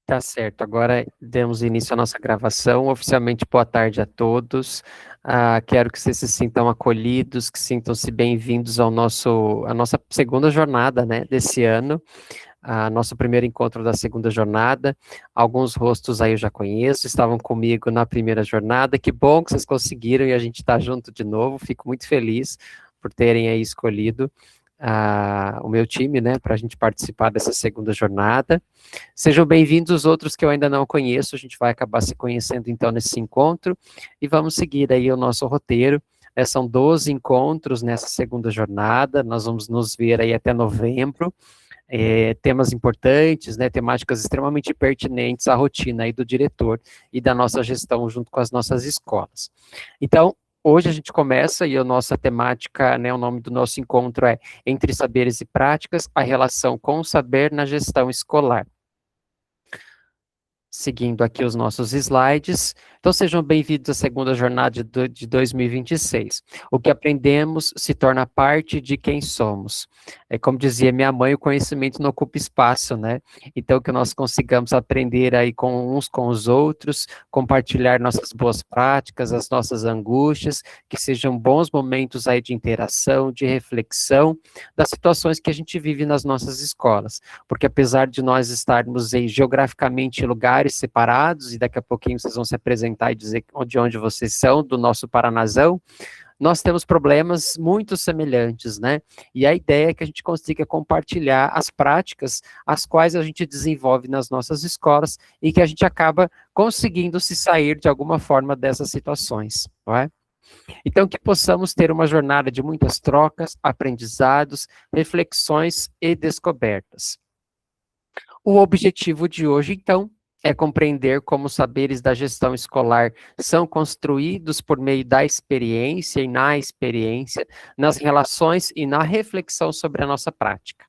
Tá certo, agora demos início à nossa gravação. Oficialmente, boa tarde a todos. Quero que vocês se sintam acolhidos, que sintam-se bem-vindos à nossa segunda jornada, né, desse ano, nosso primeiro encontro da segunda jornada. Alguns rostos aí eu já conheço, estavam comigo na primeira jornada. Que bom que vocês conseguiram e a gente está junto de novo. Fico muito feliz por terem aí escolhido o meu time, né, para a gente participar dessa segunda jornada. Sejam bem-vindos os outros que eu ainda não conheço, a gente vai acabar se conhecendo então nesse encontro, e vamos seguir aí o nosso roteiro. São 12 encontros nessa segunda jornada, nós vamos nos ver aí até novembro, temas importantes, né, temáticas extremamente pertinentes à rotina aí do diretor e da nossa gestão junto com as nossas escolas. Então, hoje a gente começa e a nossa temática, né, o nome do nosso encontro é Entre Saberes e Práticas, a relação com o saber na gestão escolar. Seguindo aqui os nossos slides. Então, sejam bem-vindos à segunda jornada de 2026. O que aprendemos se torna parte de quem somos. Como dizia minha mãe, o conhecimento não ocupa espaço, né? Então, que nós consigamos aprender aí com uns com os outros, compartilhar nossas boas práticas, as nossas angústias, que sejam bons momentos aí de interação, de reflexão, das situações que a gente vive nas nossas escolas. Porque apesar de nós estarmos aí geograficamente em lugares separados, e daqui a pouquinho vocês vão se apresentar e dizer de onde vocês são, do nosso Paranazão, nós temos problemas muito semelhantes, né? E a ideia é que a gente consiga compartilhar as práticas as quais a gente desenvolve nas nossas escolas e que a gente acaba conseguindo se sair de alguma forma dessas situações, não é? Então, que possamos ter uma jornada de muitas trocas, aprendizados, reflexões e descobertas. O objetivo de hoje, então, é compreender como os saberes da gestão escolar são construídos por meio da experiência e na experiência, nas relações e na reflexão sobre a nossa prática.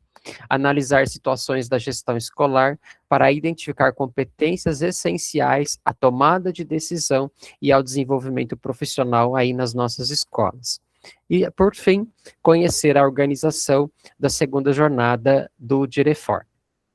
Analisar situações da gestão escolar para identificar competências essenciais à tomada de decisão e ao desenvolvimento profissional aí nas nossas escolas. E, por fim, conhecer a organização da segunda jornada do Direfor.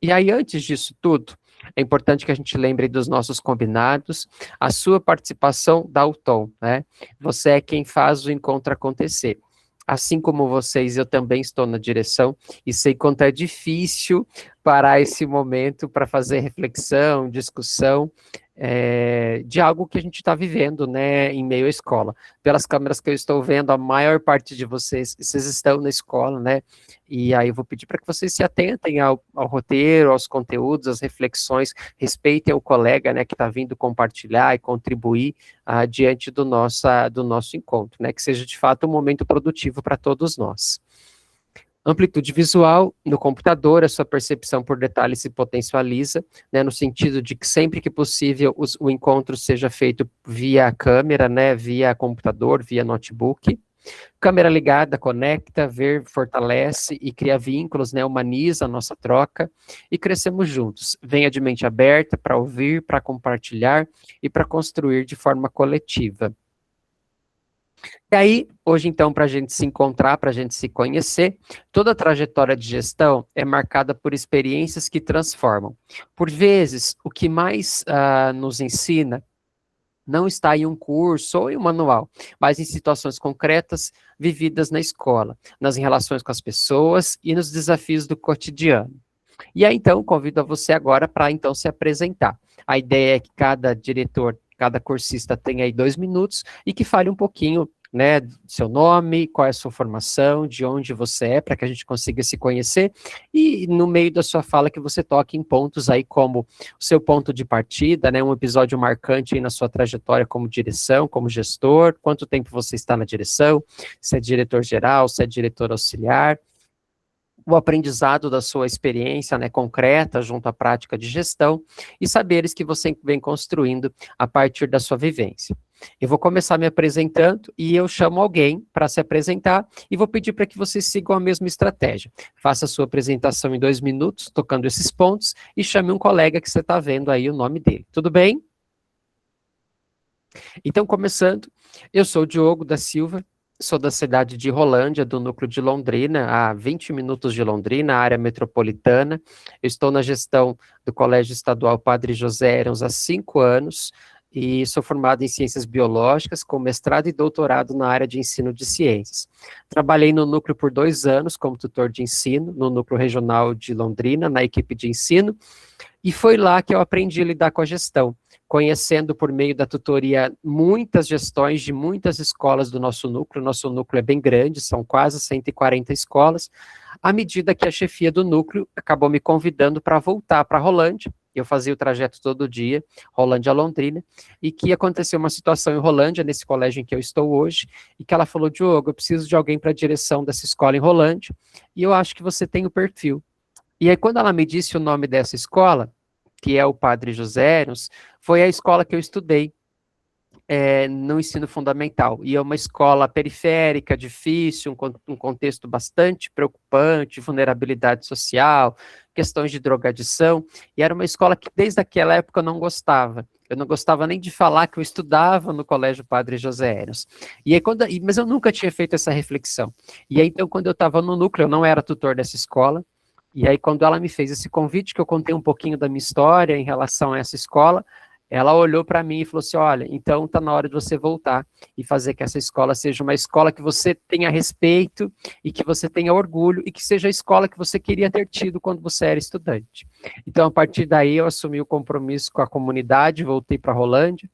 E aí, antes disso tudo, é importante que a gente lembre dos nossos combinados, a sua participação dá o tom, né? Você é quem faz o encontro acontecer. Assim como vocês, eu também estou na direção e sei quanto é difícil parar esse momento para fazer reflexão, discussão, de algo que a gente está vivendo, né, em meio à escola. Pelas câmeras que eu estou vendo, a maior parte de vocês estão na escola, né, e aí eu vou pedir para que vocês se atentem ao roteiro, aos conteúdos, às reflexões, respeitem o colega, né, que está vindo compartilhar e contribuir diante do nosso encontro, né, que seja de fato um momento produtivo para todos nós. Amplitude visual, no computador, a sua percepção por detalhes se potencializa, né, no sentido de que sempre que possível o encontro seja feito via câmera, né, via computador, via notebook. Câmera ligada, conecta, ver, fortalece e cria vínculos, né, humaniza a nossa troca e crescemos juntos. Venha de mente aberta para ouvir, para compartilhar e para construir de forma coletiva. E aí, hoje então, para a gente se encontrar, para a gente se conhecer, toda a trajetória de gestão é marcada por experiências que transformam. Por vezes, o que mais nos ensina não está em um curso ou em um manual, mas em situações concretas vividas na escola, nas relações com as pessoas e nos desafios do cotidiano. E aí, então, convido a você agora para, então, se apresentar. A ideia é que cada diretor, cada cursista tenha aí 2 minutos e que fale um pouquinho, né, seu nome, qual é a sua formação, de onde você é, para que a gente consiga se conhecer, e no meio da sua fala que você toque em pontos aí como o seu ponto de partida, né, um episódio marcante aí na sua trajetória como direção, como gestor, quanto tempo você está na direção, se é diretor geral, se é diretor auxiliar, o aprendizado da sua experiência, né, concreta junto à prática de gestão e saberes que você vem construindo a partir da sua vivência. Eu vou começar me apresentando e eu chamo alguém para se apresentar e vou pedir para que vocês sigam a mesma estratégia. Faça a sua apresentação em 2 minutos, tocando esses pontos, e chame um colega que você está vendo aí o nome dele. Tudo bem? Então, começando, eu sou o Diogo da Silva, sou da cidade de Rolândia, do núcleo de Londrina, a 20 minutos de Londrina, área metropolitana. Eu estou na gestão do Colégio Estadual Padre José Herons há 5 anos e sou formado em Ciências Biológicas, com mestrado e doutorado na área de ensino de ciências. Trabalhei no núcleo por 2 anos como tutor de ensino, no núcleo regional de Londrina, na equipe de ensino, e foi lá que eu aprendi a lidar com a gestão, conhecendo por meio da tutoria muitas gestões de muitas escolas do nosso núcleo. Nosso núcleo é bem grande, são quase 140 escolas. À medida que a chefia do núcleo acabou me convidando para voltar para Rolândia, eu fazia o trajeto todo dia, Rolândia a Londrina, e que aconteceu uma situação em Rolândia, nesse colégio em que eu estou hoje, e que ela falou: Diogo, eu preciso de alguém para a direção dessa escola em Rolândia, e eu acho que você tem o perfil. E aí, quando ela me disse o nome dessa escola, que é o Padre José Eros, foi a escola que eu estudei no ensino fundamental. E é uma escola periférica, difícil, um contexto bastante preocupante, vulnerabilidade social, questões de drogadição, e era uma escola que desde aquela época eu não gostava. Eu não gostava nem de falar que eu estudava no Colégio Padre José Eros. E aí, mas eu nunca tinha feito essa reflexão. E aí, então, quando eu estava no núcleo, eu não era tutor dessa escola, e aí, quando ela me fez esse convite, que eu contei um pouquinho da minha história em relação a essa escola, ela olhou para mim e falou assim: olha, então está na hora de você voltar e fazer que essa escola seja uma escola que você tenha respeito e que você tenha orgulho e que seja a escola que você queria ter tido quando você era estudante. Então, a partir daí, eu assumi o compromisso com a comunidade, voltei para a Rolândia,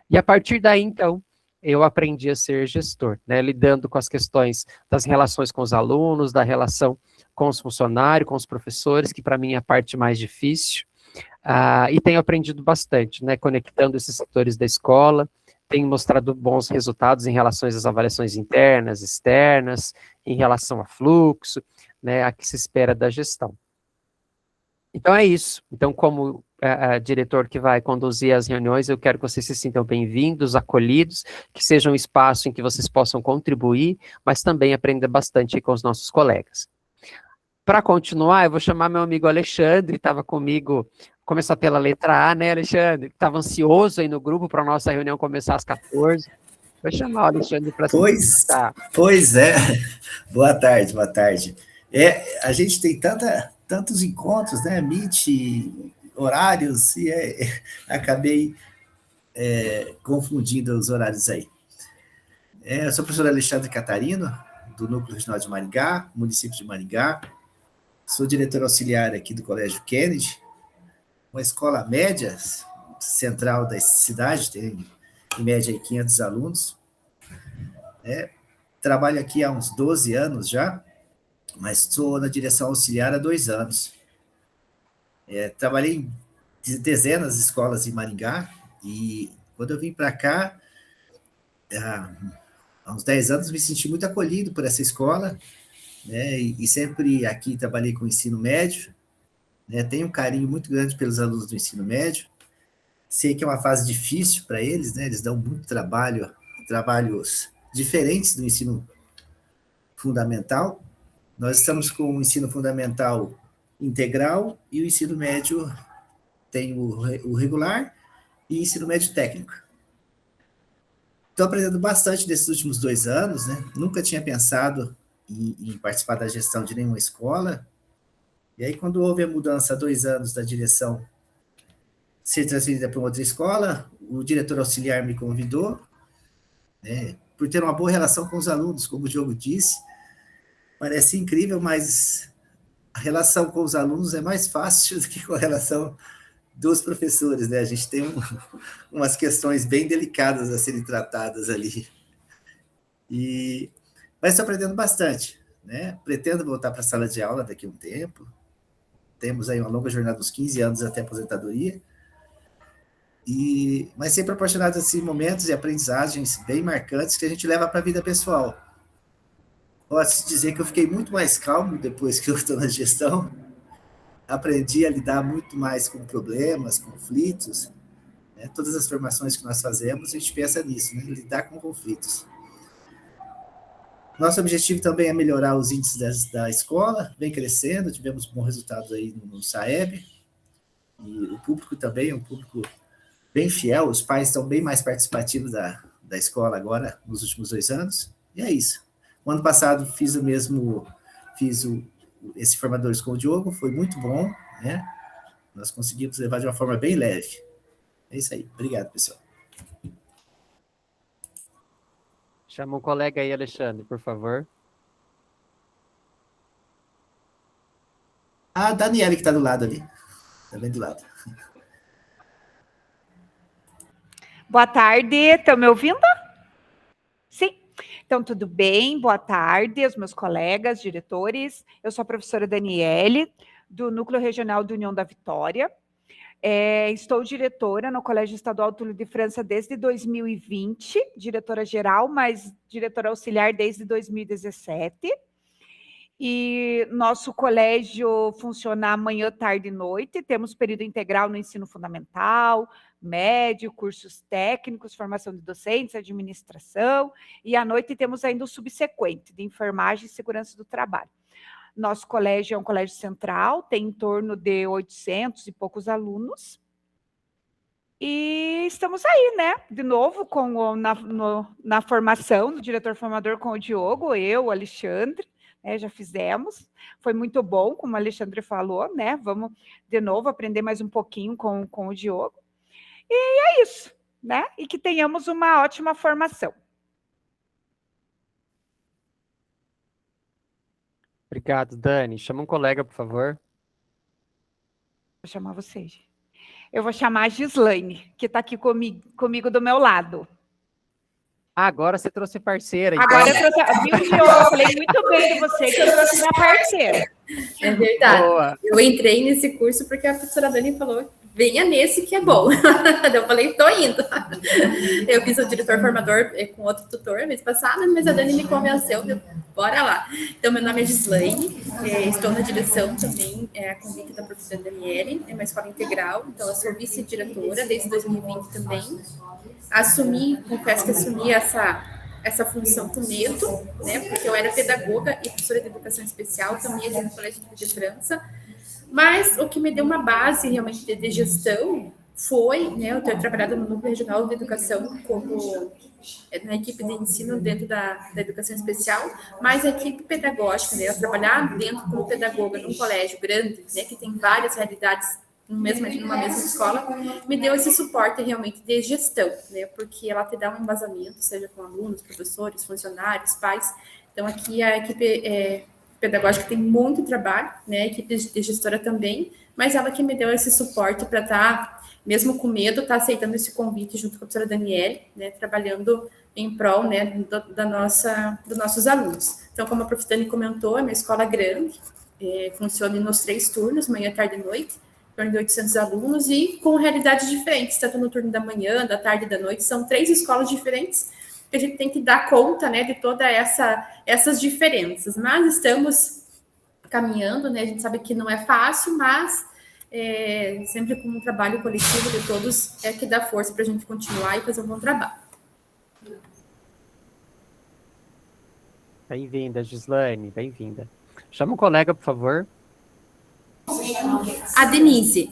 e a partir daí, então, eu aprendi a ser gestor, né, lidando com as questões das relações com os alunos, da relação com os funcionários, com os professores, que para mim é a parte mais difícil, e tenho aprendido bastante, né, conectando esses setores da escola, tenho mostrado bons resultados em relação às avaliações internas, externas, em relação a fluxo, né, a que se espera da gestão. Então é isso. Então, como diretor que vai conduzir as reuniões, eu quero que vocês se sintam bem-vindos, acolhidos, que seja um espaço em que vocês possam contribuir, mas também aprender bastante com os nossos colegas. Para continuar, eu vou chamar meu amigo Alexandre, estava comigo, começar pela letra A, né, Alexandre? Estava ansioso aí no grupo para a nossa reunião começar às 14. Vou chamar o Alexandre para se apresentar. Pois é. Boa tarde, boa tarde. A gente tem tantos encontros, né? Meet, horários, e acabei confundindo os horários aí. Eu sou o professor Alexandre Catarino, do Núcleo Regional de Maringá, município de Maringá. Sou diretor auxiliar aqui do Colégio Kennedy, uma escola média central da cidade, tem em média aí 500 alunos. Trabalho aqui há uns 12 anos já, mas estou na direção auxiliar há 2 anos. Trabalhei em dezenas de escolas em Maringá, e quando eu vim para cá, há uns 10 anos, me senti muito acolhido por essa escola, né, e sempre aqui trabalhei com ensino médio, né, tenho um carinho muito grande pelos alunos do ensino médio, sei que é uma fase difícil para eles, né, eles dão muito trabalho, trabalhos diferentes do ensino fundamental. Nós estamos com o ensino fundamental integral e o ensino médio tem o regular e ensino médio técnico. Estou aprendendo bastante nesses últimos 2 anos, né? Nunca tinha pensado em participar da gestão de nenhuma escola. E aí, quando houve a mudança há 2 anos da direção ser transferida para outra escola, o diretor auxiliar me convidou, né? Por ter uma boa relação com os alunos, como o Diogo disse. Parece incrível, mas a relação com os alunos é mais fácil do que com a relação dos professores, né? A gente tem umas questões bem delicadas a serem tratadas ali. Mas estou aprendendo bastante, né? Pretendo voltar para a sala de aula daqui a um tempo. Temos aí uma longa jornada, uns 15 anos até a aposentadoria. Mas sempre proporcionado assim, momentos e aprendizagens bem marcantes que a gente leva para a vida pessoal. Posso dizer que eu fiquei muito mais calmo depois que eu estou na gestão. Aprendi a lidar muito mais com problemas, conflitos, né? Todas as formações que nós fazemos, a gente pensa nisso, né? Lidar com conflitos. Nosso objetivo também é melhorar os índices da escola, vem crescendo, tivemos bons resultados aí no SAEB, e o público também é um público bem fiel, os pais estão bem mais participativos da escola agora, nos últimos 2 anos, E é isso. O ano passado fiz esse Formadores com o Diogo, foi muito bom, né? Nós conseguimos levar de uma forma bem leve. É isso aí. Obrigado, pessoal. Chama um colega aí, Alexandre, por favor. A Daniela que está do lado ali. Está bem do lado. Boa tarde, estão me ouvindo? Sim. Então, tudo bem? Boa tarde, os meus colegas, diretores. Eu sou a professora Daniele, do Núcleo Regional de União da Vitória. Estou diretora no Colégio Estadual Túlio de França desde 2020, diretora geral, mas diretora auxiliar desde 2017. E nosso colégio funciona manhã, tarde e noite. Temos período integral no ensino fundamental, médio, cursos técnicos, formação de docentes, administração. E à noite temos ainda o subsequente, de enfermagem e segurança do trabalho. Nosso colégio é um colégio central, tem em torno de 800 e poucos alunos. E estamos aí, né? De novo, na formação do diretor formador com o Diogo, eu, o Alexandre, né, já fizemos. Foi muito bom, como o Alexandre falou, né? Vamos de novo aprender mais um pouquinho com o Diogo. E é isso, né? E que tenhamos uma ótima formação. Obrigado, Dani. Chama um colega, por favor. Vou chamar vocês. Eu vou chamar a Gislaine, que está aqui comigo do meu lado. Agora você trouxe parceira. Então. Agora eu trouxe. Viu, Diogo? Eu falei muito bem de você que eu trouxe minha parceira. É verdade. Boa. Eu entrei nesse curso porque a professora Dani falou: venha nesse que é bom. Eu falei, tô indo. Eu fiz o diretor formador com outro tutor mês passado, mas a Dani me convenceu, bora lá. Então, meu nome é Gislaine, estou na direção também, a convite da professora Daniele, é uma escola integral, então eu sou vice-diretora desde 2020 também. Confesso que assumi essa função com medo, né, porque eu era pedagoga e professora de educação especial também aqui no Colégio de França. Mas o que me deu uma base realmente de gestão foi, né, eu ter trabalhado no Núcleo Regional de Educação como na equipe de ensino dentro da educação especial, mas a equipe pedagógica, né, eu trabalhar dentro como pedagoga num colégio grande, né, que tem várias realidades numa mesma escola, me deu esse suporte realmente de gestão, né, porque ela te dá um embasamento, seja com alunos, professores, funcionários, pais. Então, aqui a equipe pedagógica tem muito trabalho, né, a equipe de gestora também, mas ela que me deu esse suporte para estar, mesmo com medo, estar aceitando esse convite junto com a professora Daniele, né, trabalhando em prol, né, dos nossos alunos. Então, como a professora Dani comentou, é uma escola grande, funciona nos 3 turnos, manhã, tarde e noite, em torno de 800 alunos, e com realidades diferentes, tanto no turno da manhã, da tarde e da noite, são 3 escolas diferentes, que a gente tem que dar conta, né, de todas essas diferenças. Mas estamos caminhando, né, a gente sabe que não é fácil, mas sempre com um trabalho coletivo de todos é que dá força para a gente continuar e fazer um bom trabalho. Bem-vinda, Gislaine, bem-vinda. Chama um colega, por favor. A Denise.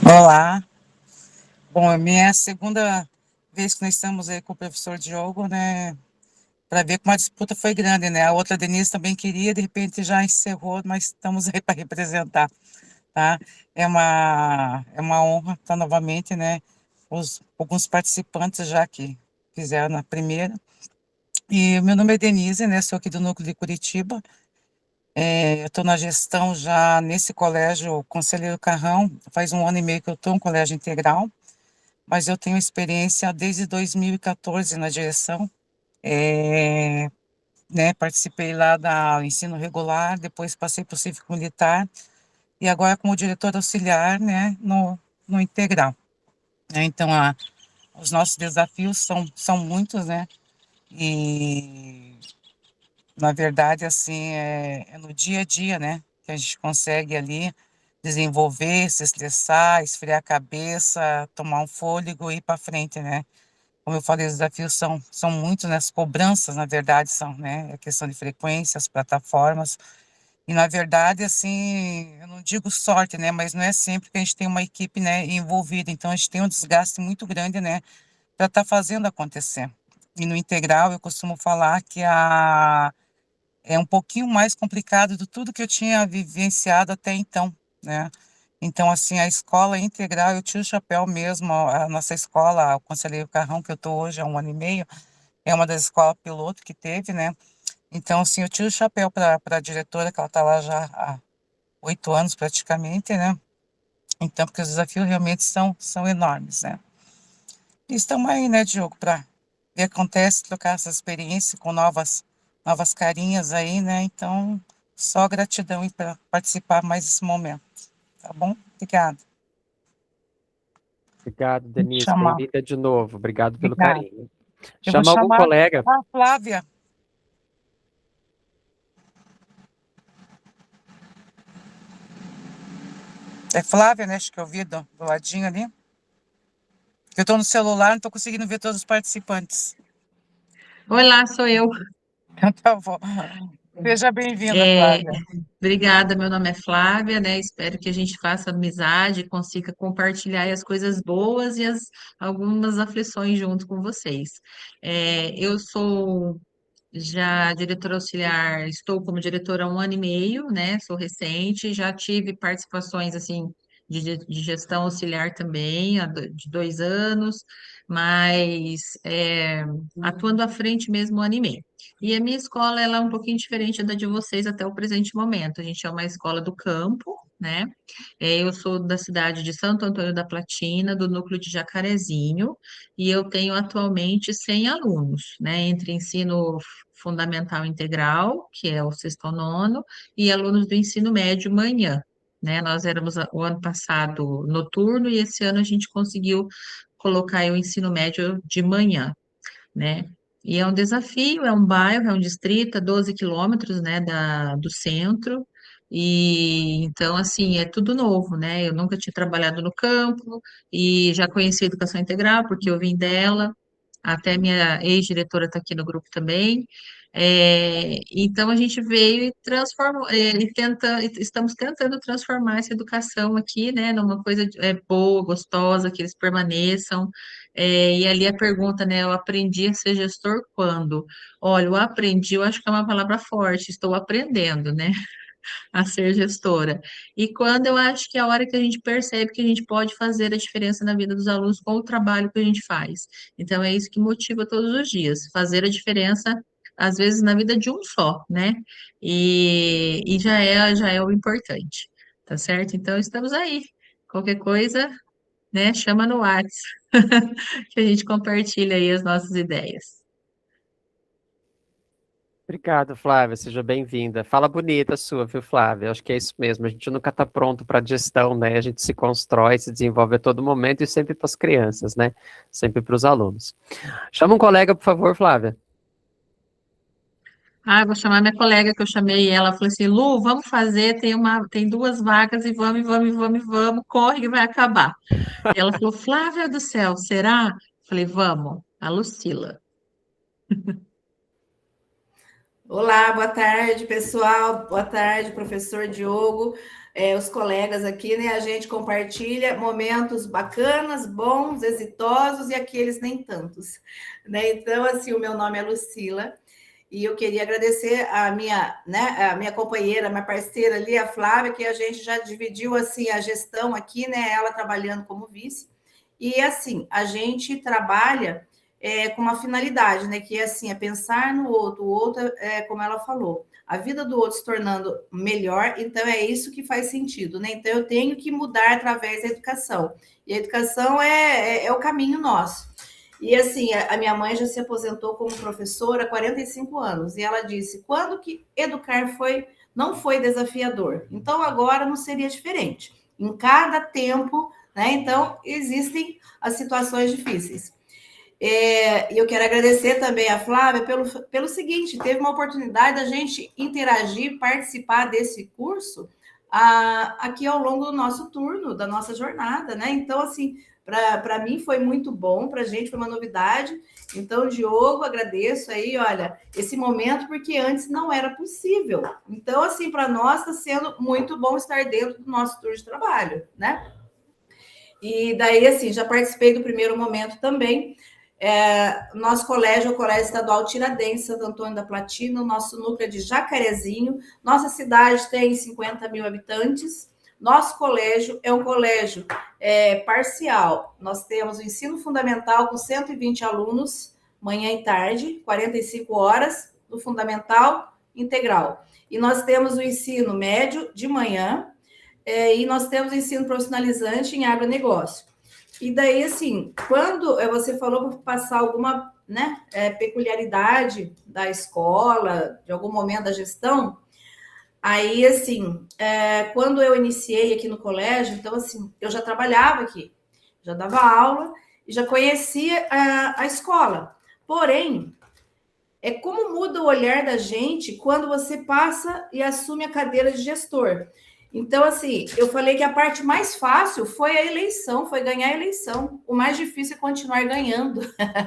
Olá. Bom, é minha segunda vez que nós estamos aí com o professor Diogo, né, para ver como a disputa foi grande, né, a outra Denise também queria, de repente já encerrou, mas estamos aí para representar, tá? É uma honra estar novamente, né, alguns participantes já que fizeram na primeira. E meu nome é Denise, né, sou aqui do Núcleo de Curitiba. Eu estou na gestão já nesse colégio Conselheiro Carrão, faz 1 ano e meio que eu estou no colégio integral, mas eu tenho experiência desde 2014 na direção, né, participei lá do ensino regular, depois passei para o cívico militar, e agora como diretor auxiliar, né, no integral. Então, os nossos desafios são muitos, né, e na verdade, assim, é no dia a dia, né, que a gente consegue ali desenvolver, se estressar, esfriar a cabeça, tomar um fôlego e ir para frente, né. Como eu falei, os desafios são muitos, né, as cobranças, na verdade, são, né, a questão de frequência, as plataformas, e na verdade, assim, eu não digo sorte, né, mas não é sempre que a gente tem uma equipe, né, envolvida, então a gente tem um desgaste muito grande, né, para estar fazendo acontecer. E no integral eu costumo falar que é um pouquinho mais complicado de tudo que eu tinha vivenciado até então, né? Então, assim, a escola integral, eu tiro o chapéu mesmo, a nossa escola, o Conselheiro Carrão, que eu estou hoje há 1 ano e meio, é uma das escolas piloto que teve, né? Então, assim, eu tiro o chapéu para a diretora, que ela está lá já há 8 anos praticamente, né? Então, porque os desafios realmente são enormes, né? E estamos aí, né, Diogo, para ver o que acontece, trocar essa experiência com novas carinhas aí, né? Então, só gratidão aí para participar mais desse momento, tá bom? Obrigada. Obrigado, Vou Denise. chamar. Bem-vinda de novo. Obrigado pelo Obrigada. carinho. Eu vou Chama algum chamar colega. a Flávia. É Flávia, né? Acho que eu vi do ladinho ali. Eu estou no celular, não estou conseguindo ver todos os participantes. Olá, sou eu. Então, tá bom. Seja bem-vinda, É, Flávia. obrigada, meu nome é Flávia, né? Espero que a gente faça amizade, consiga compartilhar as coisas boas e algumas aflições junto com vocês. Eu sou já diretora auxiliar, estou como diretora há 1 ano e meio, né? Sou recente, já tive participações assim de gestão auxiliar também, de 2 anos, mas atuando à frente mesmo 1 ano e meio. E a minha escola, ela é um pouquinho diferente da de vocês até o presente momento. A gente é uma escola do campo, né? Eu sou da cidade de Santo Antônio da Platina, do núcleo de Jacarezinho, e eu tenho atualmente 100 alunos, né? Entre ensino fundamental integral, que é o sexto ao nono, e alunos do ensino médio manhã, né? Nós éramos o ano passado noturno e esse ano a gente conseguiu colocar aí o ensino médio de manhã, né? E é um desafio, é um bairro, é um distrito, a 12 quilômetros, né, do centro, e então, assim, é tudo novo, né? Eu nunca tinha trabalhado no campo e já conheci a educação integral, porque eu vim dela, até minha ex-diretora está aqui no grupo também. Então a gente veio e transformou, estamos tentando transformar essa educação aqui, né, numa coisa boa, gostosa, que eles permaneçam. E ali a pergunta, né, eu aprendi a ser gestor quando? Olha, eu aprendi, eu acho que é uma palavra forte, estou aprendendo, né? A ser gestora. E quando eu acho que é a hora que a gente percebe que a gente pode fazer a diferença na vida dos alunos com o trabalho que a gente faz. Então, é isso que motiva todos os dias, fazer a diferença, às vezes, na vida de um só, né? E já é o importante, tá certo? Então, estamos aí. Qualquer coisa, né, chama no WhatsApp, que a gente compartilha aí as nossas ideias. Obrigado, Flávia. Seja bem-vinda. Fala bonita sua, viu, Flávia? Acho que é isso mesmo. A gente nunca está pronto para gestão, né? A gente se constrói, se desenvolve a todo momento e sempre para as crianças, né? Sempre para os alunos. Chama um colega, por favor, Flávia. Ah, vou chamar minha colega que eu chamei ela, falou assim, Lu, vamos fazer, tem 2 vagas e vamos, e vamos, e vamos, e vamos, corre que vai acabar. E ela falou, Flávia do céu, será? Falei, vamos, a Lucila. Olá, boa tarde, pessoal. Boa tarde, professor Diogo, os colegas aqui, né? A gente compartilha momentos bacanas, bons, exitosos e aqueles nem tantos, né? Então, assim, o meu nome é Lucila e eu queria agradecer a minha companheira, minha parceira ali, a Flávia, que a gente já dividiu, assim, a gestão aqui, né? Ela trabalhando como vice. E, assim, a gente trabalha com uma finalidade, né? Que é assim, é pensar no outro, o outro como ela falou, a vida do outro se tornando melhor, então é isso que faz sentido, né? Então eu tenho que mudar através da educação. E a educação é o caminho nosso. E assim, a minha mãe já se aposentou como professora há 45 anos, e ela disse: quando que educar não foi desafiador? Então agora não seria diferente. Em cada tempo, né? Então existem as situações difíceis. E eu quero agradecer também a Flávia pelo seguinte: teve uma oportunidade da gente interagir, participar desse curso aqui ao longo do nosso turno, da nossa jornada, né? Então, assim, para mim foi muito bom, para a gente foi uma novidade. Então, Diogo, agradeço aí, olha, esse momento, porque antes não era possível. Então, assim, para nós está sendo muito bom estar dentro do nosso turno de trabalho, né? E daí, assim, já participei do primeiro momento também. Nosso colégio é o Colégio Estadual Tiradentes, Santo Antônio da Platina, o nosso núcleo é de Jacarezinho. Nossa cidade tem 50 mil habitantes. Nosso colégio é um colégio parcial. Nós temos o ensino fundamental com 120 alunos, manhã e tarde, 45 horas, do fundamental integral. E nós temos o ensino médio de manhã, e nós temos o ensino profissionalizante em agronegócio. E daí, assim, quando você falou para passar alguma, né, peculiaridade da escola, de algum momento da gestão, aí, assim, quando eu iniciei aqui no colégio, então, assim, eu já trabalhava aqui, já dava aula e já conhecia a escola. Porém, como muda o olhar da gente quando você passa e assume a cadeira de gestor. Então, assim, eu falei que a parte mais fácil foi a eleição, foi ganhar a eleição. O mais difícil é continuar ganhando,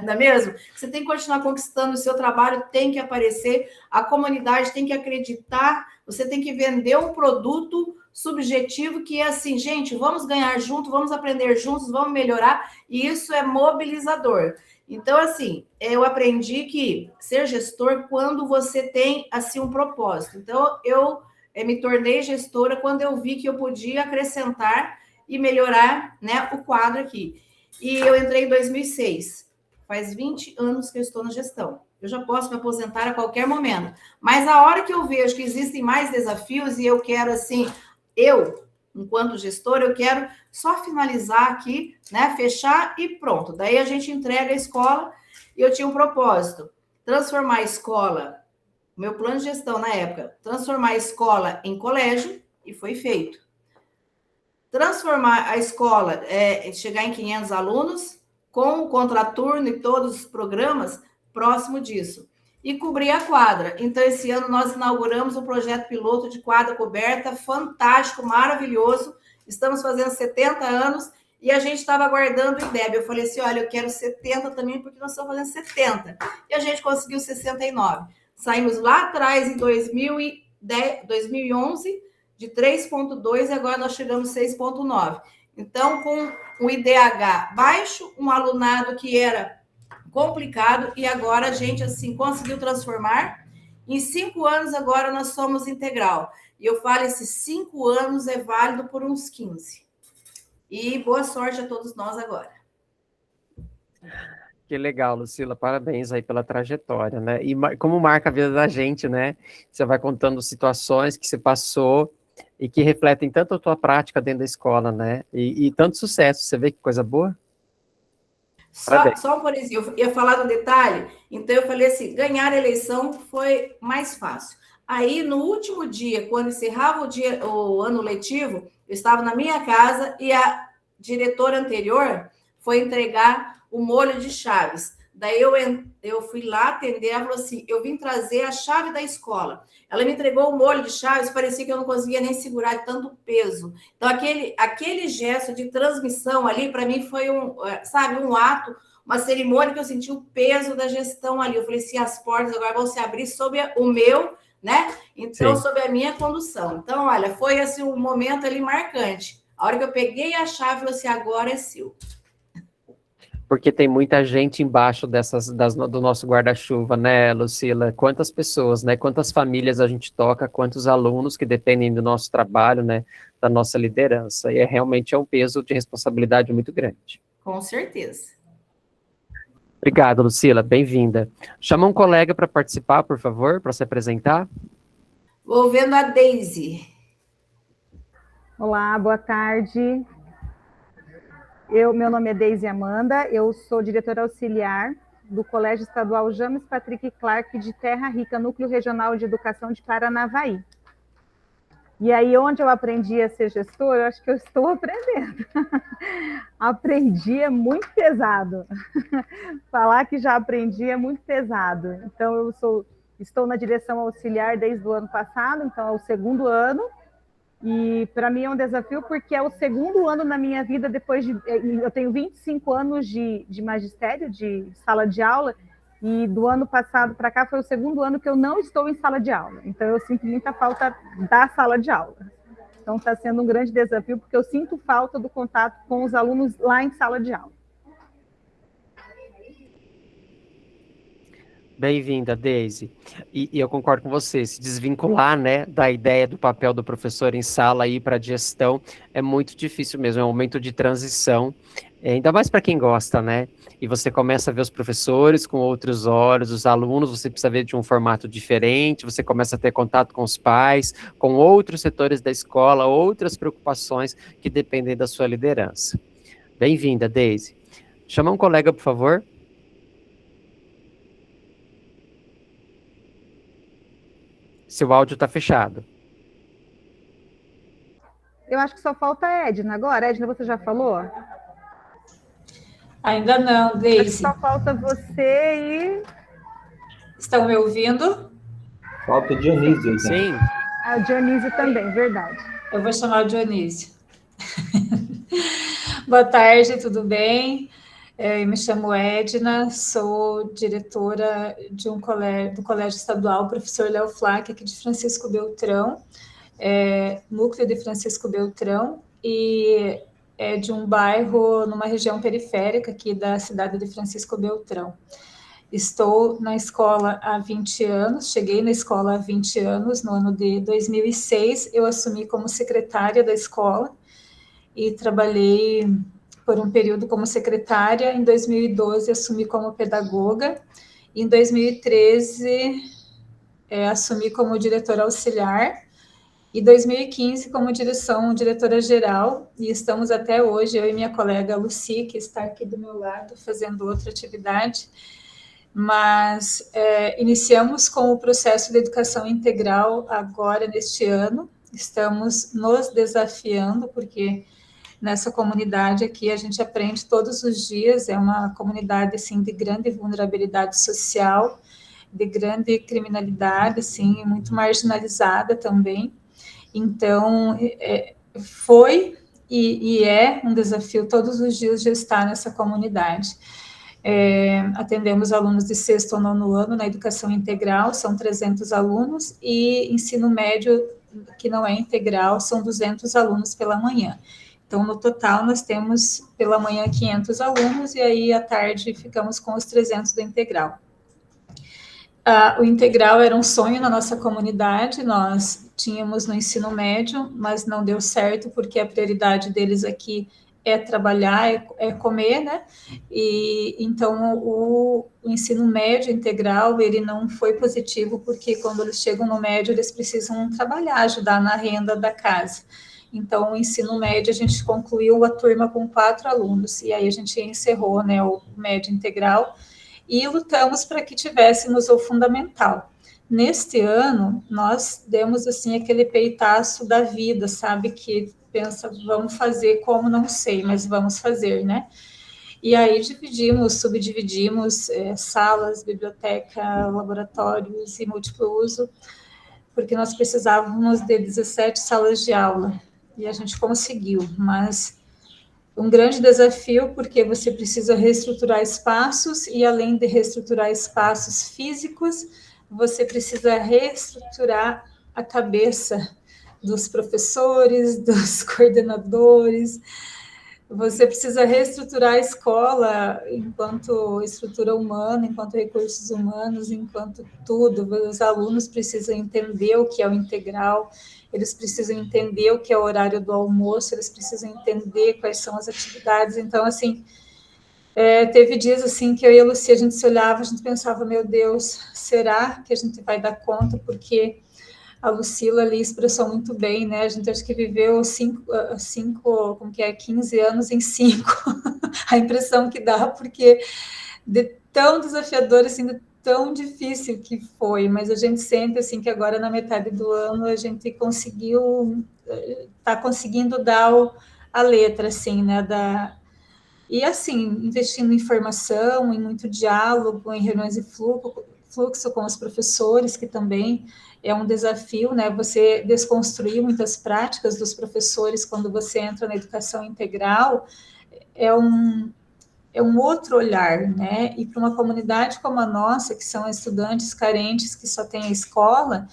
não é mesmo? Você tem que continuar conquistando o seu trabalho, tem que aparecer, a comunidade tem que acreditar, você tem que vender um produto subjetivo que é assim, gente, vamos ganhar junto, vamos aprender juntos, vamos melhorar, e isso é mobilizador. Então, assim, eu aprendi que ser gestor quando você tem, assim, um propósito. Então, eu me tornei gestora quando eu vi que eu podia acrescentar e melhorar, né, o quadro aqui. E eu entrei em 2006. Faz 20 anos que eu estou na gestão. Eu já posso me aposentar a qualquer momento. Mas a hora que eu vejo que existem mais desafios e eu quero, assim, enquanto gestora, eu quero só finalizar aqui, né, fechar e pronto. Daí a gente entrega a escola e eu tinha um propósito, transformar a escola, meu plano de gestão na época, transformar a escola em colégio, e foi feito. Transformar a escola, chegar em 500 alunos, com o contraturno e todos os programas próximo disso. E cobrir a quadra. Então, esse ano, nós inauguramos um projeto piloto de quadra coberta, fantástico, maravilhoso. Estamos fazendo 70 anos e a gente estava aguardando o IDEB. Eu falei assim, olha, eu quero 70 também, porque nós estamos fazendo 70. E a gente conseguiu 69. Saímos lá atrás, em 2011, de 3,2 e agora nós chegamos 6,9. Então, com um IDH baixo, um alunado que era complicado, e agora a gente, assim, conseguiu transformar. Em 5 anos, agora nós somos integral. E eu falo, esses 5 anos é válido por uns 15. E boa sorte a todos nós agora. Que legal, Lucila, parabéns aí pela trajetória, né? E como marca a vida da gente, né? Você vai contando situações que você passou e que refletem tanto a tua prática dentro da escola, né? E tanto sucesso, você vê que coisa boa? Só por isso, eu ia falar do detalhe, então eu falei assim, ganhar a eleição foi mais fácil. Aí, no último dia, quando encerrava o ano letivo, eu estava na minha casa e a diretora anterior foi entregar o molho de chaves. Daí eu fui lá atender, ela falou assim, eu vim trazer a chave da escola. Ela me entregou o molho de chaves, parecia que eu não conseguia nem segurar de tanto peso. Então, aquele gesto de transmissão ali, para mim, foi um ato, uma cerimônia que eu senti o peso da gestão ali. Eu falei assim, as portas agora vão se abrir sob o meu, né? Então, sim, sob a minha condução. Então, olha, foi assim um momento ali marcante. A hora que eu peguei a chave, eu falei assim, agora é seu. Porque tem muita gente embaixo do nosso guarda-chuva, né, Lucila? Quantas pessoas, né? Quantas famílias a gente toca, quantos alunos que dependem do nosso trabalho, né? Da nossa liderança. E realmente é um peso de responsabilidade muito grande. Com certeza. Obrigado, Lucila. Bem-vinda. Chama um colega para participar, por favor, para se apresentar. Vou vendo a Deise. Olá, boa tarde. Meu nome é Deise Amanda, eu sou diretora auxiliar do Colégio Estadual James Patrick Clark de Terra Rica, Núcleo Regional de Educação de Paranavaí. E aí, onde eu aprendi a ser gestora, eu acho que eu estou aprendendo. Aprendi é muito pesado. Falar que já aprendi é muito pesado. Então, estou na direção auxiliar desde o ano passado, então é o 2º ano. E para mim é um desafio porque é o 2º ano na minha vida depois de... Eu tenho 25 anos de magistério, de sala de aula, e do ano passado para cá foi o 2º ano que eu não estou em sala de aula. Então eu sinto muita falta da sala de aula. Então está sendo um grande desafio porque eu sinto falta do contato com os alunos lá em sala de aula. Bem-vinda, Deise. E eu concordo com você, se desvincular, né, da ideia do papel do professor em sala e ir para a gestão é muito difícil mesmo, é um momento de transição, ainda mais para quem gosta, né? E você começa a ver os professores com outros olhos, os alunos, você precisa ver de um formato diferente, você começa a ter contato com os pais, com outros setores da escola, outras preocupações que dependem da sua liderança. Bem-vinda, Deise. Chama um colega, por favor. Seu áudio está fechado. Eu acho que só falta a Edna agora. Edna, você já falou? Ainda não, Acho que Deise. só falta você e... Estão me ouvindo? Falta o Dionísio aí. Sim. A Dionísio também, verdade. Eu vou chamar o Dionísio. Boa tarde, tudo bem? Eu me chamo Edna, sou diretora de do Colégio Estadual Professor Léo Flack, aqui de Francisco Beltrão, núcleo de Francisco Beltrão, e é de um bairro numa região periférica aqui da cidade de Francisco Beltrão. Estou na escola há 20 anos, cheguei na escola há 20 anos, no ano de 2006, eu assumi como secretária da escola e trabalhei por um período como secretária, em 2012 assumi como pedagoga, em 2013 assumi como diretora auxiliar, e 2015 como diretora-geral, e estamos até hoje, eu e minha colega Lucy, que está aqui do meu lado, fazendo outra atividade, mas iniciamos com o processo de educação integral agora, neste ano, estamos nos desafiando, porque nessa comunidade aqui a gente aprende todos os dias, é uma comunidade assim, de grande vulnerabilidade social, de grande criminalidade, assim, muito marginalizada também. Então, foi e é um desafio todos os dias de estar nessa comunidade. Atendemos alunos de 6º ao 9º ano na educação integral, são 300 alunos, e ensino médio, que não é integral, são 200 alunos pela manhã. Então, no total, nós temos pela manhã 500 alunos, e aí à tarde ficamos com os 300 do integral. O integral era um sonho na nossa comunidade, nós tínhamos no ensino médio, mas não deu certo, porque a prioridade deles aqui é trabalhar, é comer, né? E então o ensino médio integral, ele não foi positivo, porque quando eles chegam no médio, eles precisam trabalhar, ajudar na renda da casa. Então, o ensino médio, a gente concluiu a turma com 4 alunos, e aí a gente encerrou, né, o médio integral, e lutamos para que tivéssemos o fundamental. Neste ano, nós demos, assim, aquele peitaço da vida, sabe, que pensa, vamos fazer como, não sei, mas vamos fazer, né? E aí subdividimos salas, biblioteca, laboratórios e múltiplo uso, porque nós precisávamos de 17 salas de aula, e a gente conseguiu, mas um grande desafio, porque você precisa reestruturar espaços, e além de reestruturar espaços físicos, você precisa reestruturar a cabeça dos professores, dos coordenadores, você precisa reestruturar a escola enquanto estrutura humana, enquanto recursos humanos, enquanto tudo. Os alunos precisam entender o que é o integral, eles precisam entender o que é o horário do almoço, eles precisam entender quais são as atividades. Então, assim, teve dias assim que eu e a Lucia, a gente se olhava, a gente pensava, meu Deus, será que a gente vai dar conta? Porque a Lucila ali expressou muito bem, né? A gente acho que viveu 15 anos em 5. A impressão que dá, porque de tão desafiador, assim, de tão difícil que foi, mas a gente sente, assim, que agora na metade do ano a gente está conseguindo dar a letra, assim, né? E, assim, investindo em formação, em muito diálogo, em reuniões de fluxo com os professores, que também é um desafio, né? Você desconstruir muitas práticas dos professores quando você entra na educação integral, é um outro olhar, né? E para uma comunidade como a nossa, que são estudantes carentes, que só tem a escola,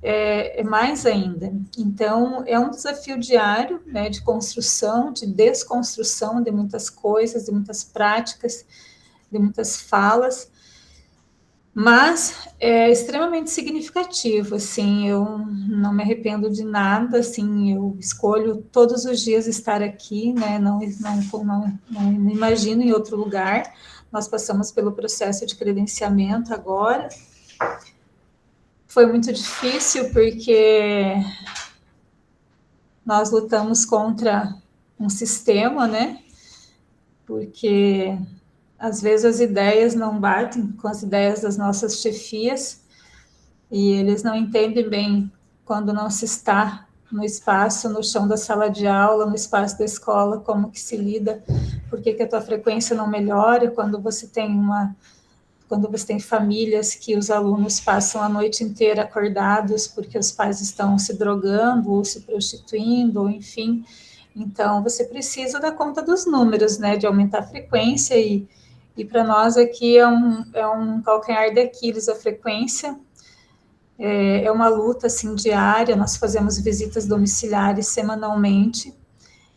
é mais ainda. Então, é um desafio diário, né, de construção, de desconstrução de muitas coisas, de muitas práticas, de muitas falas. Mas é extremamente significativo, assim, eu não me arrependo de nada, assim, eu escolho todos os dias estar aqui, né, não imagino em outro lugar. Nós passamos pelo processo de credenciamento agora, foi muito difícil porque nós lutamos contra um sistema, né, porque às vezes as ideias não batem com as ideias das nossas chefias, e eles não entendem bem quando não se está no espaço, no chão da sala de aula, no espaço da escola, como que se lida, por que a tua frequência não melhora quando você tem famílias que os alunos passam a noite inteira acordados porque os pais estão se drogando ou se prostituindo, ou enfim. Então, você precisa dar conta dos números, né, de aumentar a frequência, e para nós aqui é um calcanhar de Aquiles a frequência. É uma luta, assim, diária, nós fazemos visitas domiciliares semanalmente,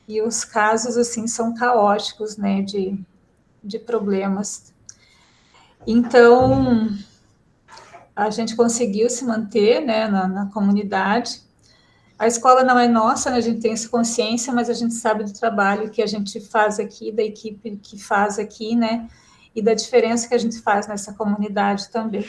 e os casos, assim, são caóticos, né, de problemas. Então, a gente conseguiu se manter, né, na comunidade. A escola não é nossa, né, a gente tem essa consciência, mas a gente sabe do trabalho que a gente faz aqui, da equipe que faz aqui, né, e da diferença que a gente faz nessa comunidade também.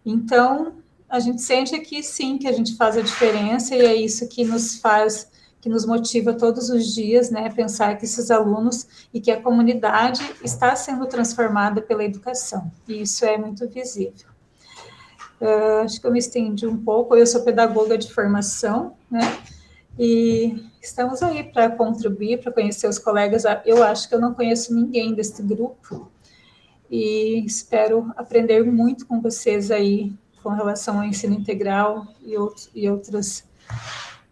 Então, a gente sente aqui, sim, que a gente faz a diferença, e é isso que nos motiva todos os dias, né, pensar que esses alunos e que a comunidade está sendo transformada pela educação, e isso é muito visível. Acho que eu me estendi um pouco, eu sou pedagoga de formação, né, e estamos aí para contribuir, para conhecer os colegas. Eu acho que eu não conheço ninguém desse grupo, e espero aprender muito com vocês aí, com relação ao ensino integral e outros,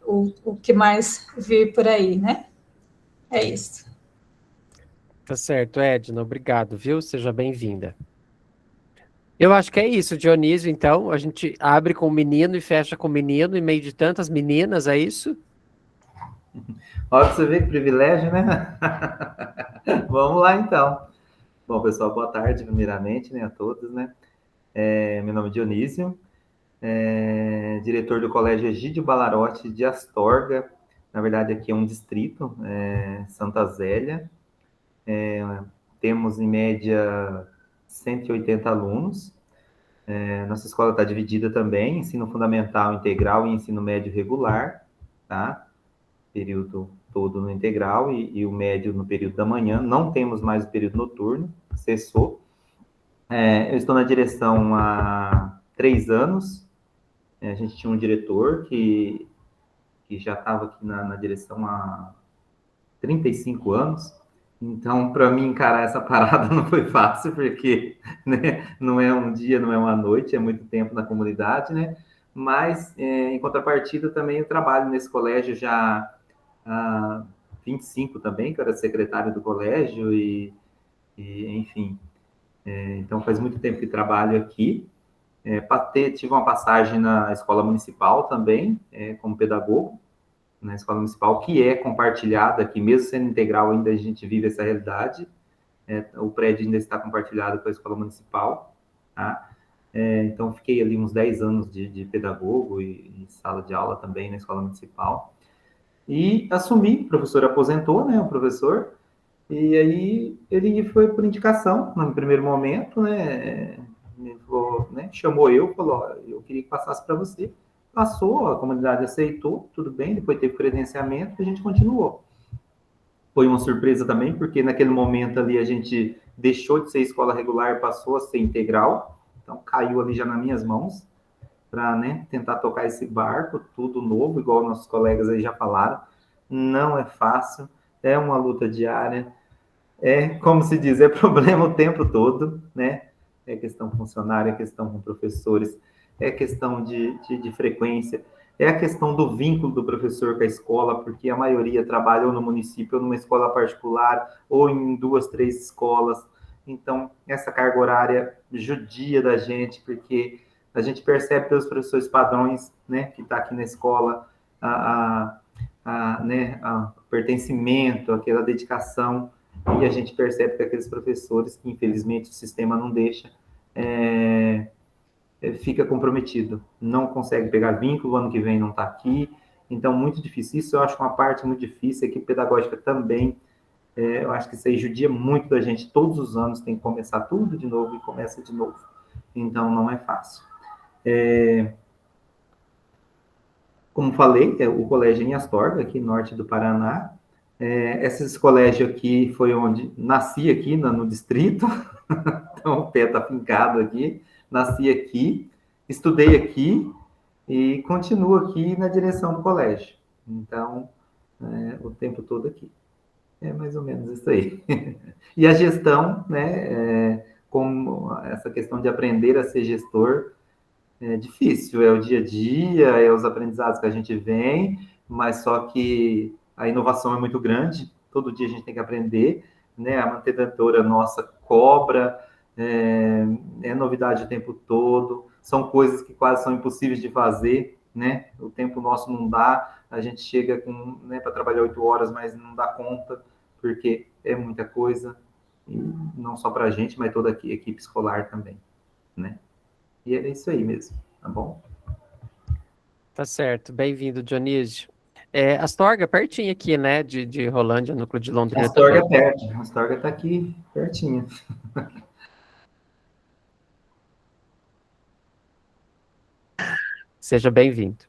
o que mais vir por aí, né? É isso. Tá certo, Edna, obrigado, viu? Seja bem-vinda. Eu acho que é isso, Dionísio, então, a gente abre com o menino e fecha com o menino, em meio de tantas meninas, é isso? Olha pra você ver que privilégio, né? Vamos lá, então. Bom, pessoal, boa tarde, primeiramente, né, a todos, né? Meu nome é Dionísio, diretor do Colégio Egídio Ballarotti de Astorga. Na verdade, aqui é um distrito, Santa Zélia. Temos, em média, 180 alunos. Nossa escola está dividida também, ensino fundamental integral e ensino médio regular, tá? Período todo no integral e o médio no período da manhã. Não temos mais o período noturno, cessou. Eu estou na direção há 3 anos. A gente tinha um diretor que já estava aqui na direção há 35 anos. Então, para mim, encarar essa parada não foi fácil, porque, né, não é um dia, não é uma noite, é muito tempo na comunidade, né? Mas, em contrapartida, também eu trabalho nesse colégio já há 25 também, que eu era secretário do colégio, enfim. Então, faz muito tempo que trabalho aqui. Tive uma passagem na escola municipal também, como pedagogo, na escola municipal, que é compartilhada aqui, mesmo sendo integral, ainda a gente vive essa realidade. O prédio ainda está compartilhado com a escola municipal, tá? Então, fiquei ali uns 10 anos de pedagogo e sala de aula também na escola municipal. E assumi, o professor aposentou, né, o professor, e aí ele foi por indicação, no primeiro momento, né, chamou falou, ó, eu queria que passasse para você. Passou, a comunidade aceitou, tudo bem, depois teve credenciamento e a gente continuou. Foi uma surpresa também, porque naquele momento ali a gente deixou de ser escola regular, passou a ser integral, então caiu ali já nas minhas mãos, para, né, tentar tocar esse barco, tudo novo, igual nossos colegas aí já falaram. Não é fácil, é uma luta diária, como se diz, é problema o tempo todo, né? É questão funcionária, é questão com professores, é questão de frequência, é a questão do vínculo do professor com a escola, porque a maioria trabalha ou no município, ou numa escola particular, ou em 2, 3 escolas. Então, essa carga horária judia da gente, porque a gente percebe pelos professores padrões, né, que está aqui na escola, né, o pertencimento, aquela dedicação, e a gente percebe que aqueles professores que, infelizmente, o sistema não deixa, fica comprometido, não consegue pegar vínculo, ano que vem não está aqui, então muito difícil. Isso eu acho uma parte muito difícil, a equipe pedagógica também, eu acho que isso aí judia muito da gente, todos os anos tem que começar tudo de novo e começa de novo, então não é fácil. Como falei, o colégio em Astorga, aqui norte do Paraná. Esse colégio aqui foi onde nasci aqui no distrito, então o pé está fincado aqui, nasci aqui, estudei aqui e continuo aqui na direção do colégio. Então, o tempo todo aqui. É mais ou menos isso aí. E a gestão, né, como essa questão de aprender a ser gestor, é difícil, é o dia a dia, é os aprendizados que a gente vem, mas só que a inovação é muito grande, todo dia a gente tem que aprender, né? A mantenedora nossa cobra, é novidade o tempo todo, são coisas que quase são impossíveis de fazer, né? O tempo nosso não dá, a gente chega para trabalhar 8 horas, mas não dá conta, porque é muita coisa, e não só para a gente, mas toda a equipe escolar também, né? E é isso aí mesmo, tá bom? Tá certo, bem-vindo, Dionísio. Astorga, pertinho aqui, né, de Rolândia, núcleo de Londrina Astorga também. é perto, Astorga tá aqui pertinho. Seja bem-vindo.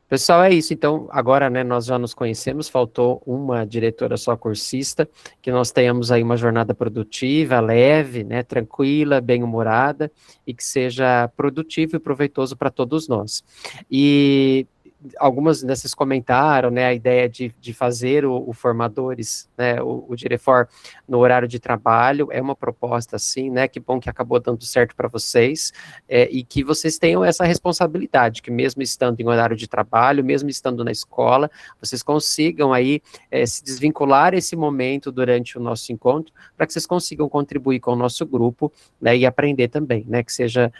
Pessoal, é isso. Então, agora, né, nós já nos conhecemos, faltou uma diretora só cursista, que nós tenhamos aí uma jornada produtiva, leve, né, tranquila, bem-humorada, e que seja produtivo e proveitoso para todos nós. E algumas desses comentaram, né, a ideia de fazer o formadores, né, o Direfor no horário de trabalho, é uma proposta assim, né, que bom que acabou dando certo para vocês, e que vocês tenham essa responsabilidade, que mesmo estando em horário de trabalho, mesmo estando na escola, vocês consigam aí se desvincular esse momento durante o nosso encontro, para que vocês consigam contribuir com o nosso grupo, né, e aprender também, né, que seja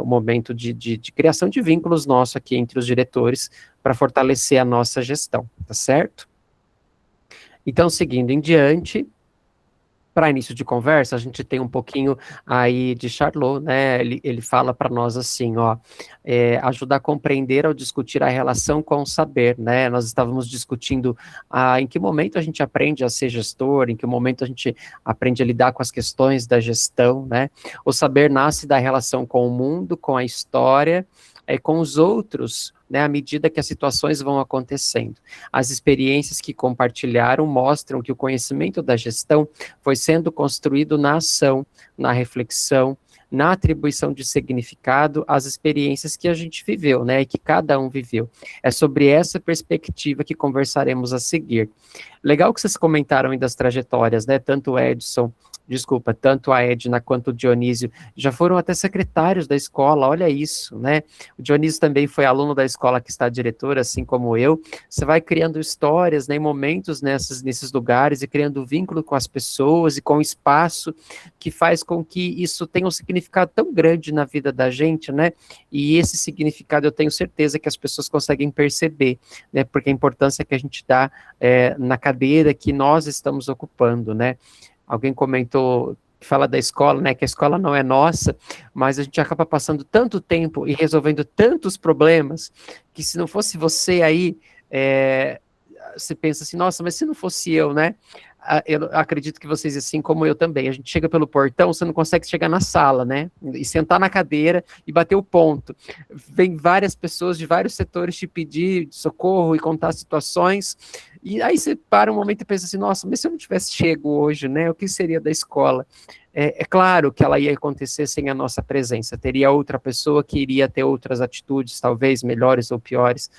um momento de criação de vínculos nosso aqui entre os diretores, para fortalecer a nossa gestão, tá certo? Então, seguindo em diante, para início de conversa, a gente tem um pouquinho aí de Charlot, né, ele fala para nós assim, ó, ajudar a compreender ao discutir a relação com o saber, né, nós estávamos discutindo em que momento a gente aprende a ser gestor, em que momento a gente aprende a lidar com as questões da gestão, né, o saber nasce da relação com o mundo, com a história, com os outros, né, à medida que as situações vão acontecendo. As experiências que compartilharam mostram que o conhecimento da gestão foi sendo construído na ação, na reflexão, na atribuição de significado às experiências que a gente viveu, né, e que cada um viveu. É sobre essa perspectiva que conversaremos a seguir. Legal que vocês comentaram aí das trajetórias, né, tanto a Edna quanto o Dionísio já foram até secretários da escola, olha isso, né? O Dionísio também foi aluno da escola que está diretora, assim como eu. Você vai criando histórias, né, momentos nesses lugares e criando vínculo com as pessoas e com o espaço que faz com que isso tenha um significado tão grande na vida da gente, né? E esse significado eu tenho certeza que as pessoas conseguem perceber, né? Porque a importância que a gente dá na cadeira que nós estamos ocupando, né? Alguém comentou, fala da escola, né, que a escola não é nossa, mas a gente acaba passando tanto tempo e resolvendo tantos problemas, que se não fosse você aí, você pensa assim, nossa, mas se não fosse eu, né, eu acredito que vocês, assim como eu também, a gente chega pelo portão, você não consegue chegar na sala, né, e sentar na cadeira e bater o ponto. Vem várias pessoas de vários setores te pedir socorro e contar situações, e aí você para um momento e pensa assim, nossa, mas se eu não tivesse chego hoje, né, o que seria da escola? É claro que ela ia acontecer sem a nossa presença, teria outra pessoa que iria ter outras atitudes, talvez melhores ou piores.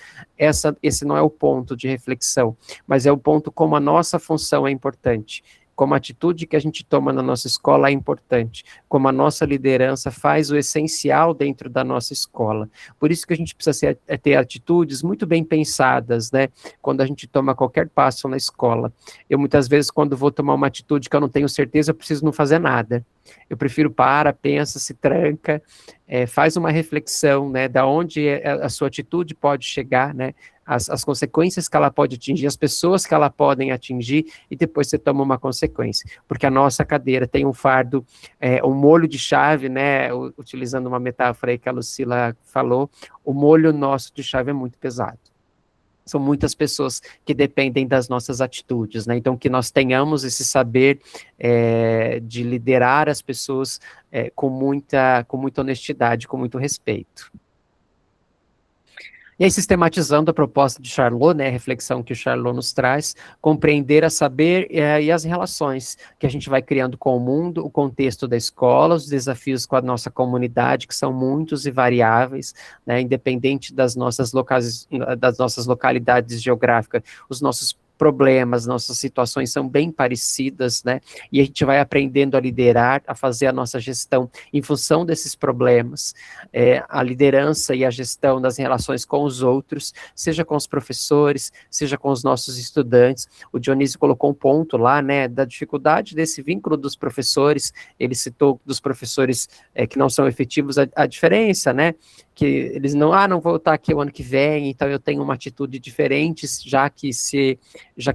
Esse não é o ponto de reflexão, mas é o ponto como a nossa função é importante, como a atitude que a gente toma na nossa escola é importante, como a nossa liderança faz o essencial dentro da nossa escola. Por isso que a gente precisa ter atitudes muito bem pensadas, né, quando a gente toma qualquer passo na escola. Eu muitas vezes, quando vou tomar uma atitude que eu não tenho certeza, eu preciso não fazer nada. Eu prefiro pensa, se tranca, faz uma reflexão, né, da onde a sua atitude pode chegar, né, as consequências que ela pode atingir, as pessoas que ela podem atingir, e depois você toma uma consequência, porque a nossa cadeira tem um fardo, um molho de chave, né, utilizando uma metáfora aí que a Lucila falou, o molho nosso de chave é muito pesado. São muitas pessoas que dependem das nossas atitudes, né? Então, que nós tenhamos esse saber de liderar as pessoas com muita honestidade, com muito respeito. E aí, sistematizando a proposta de Charlot, né, a reflexão que o Charlot nos traz, compreender a saber e as relações que a gente vai criando com o mundo, o contexto da escola, os desafios com a nossa comunidade, que são muitos e variáveis, né, independente das nossas localidades geográficas, os nossos problemas, nossas situações são bem parecidas, né, e a gente vai aprendendo a liderar, a fazer a nossa gestão em função desses problemas, a liderança e a gestão das relações com os outros, seja com os professores, seja com os nossos estudantes. O Dionísio colocou um ponto lá, né, da dificuldade desse vínculo dos professores, ele citou dos professores que não são efetivos, a diferença, né, que eles não vou estar aqui o ano que vem, então eu tenho uma atitude diferente, já que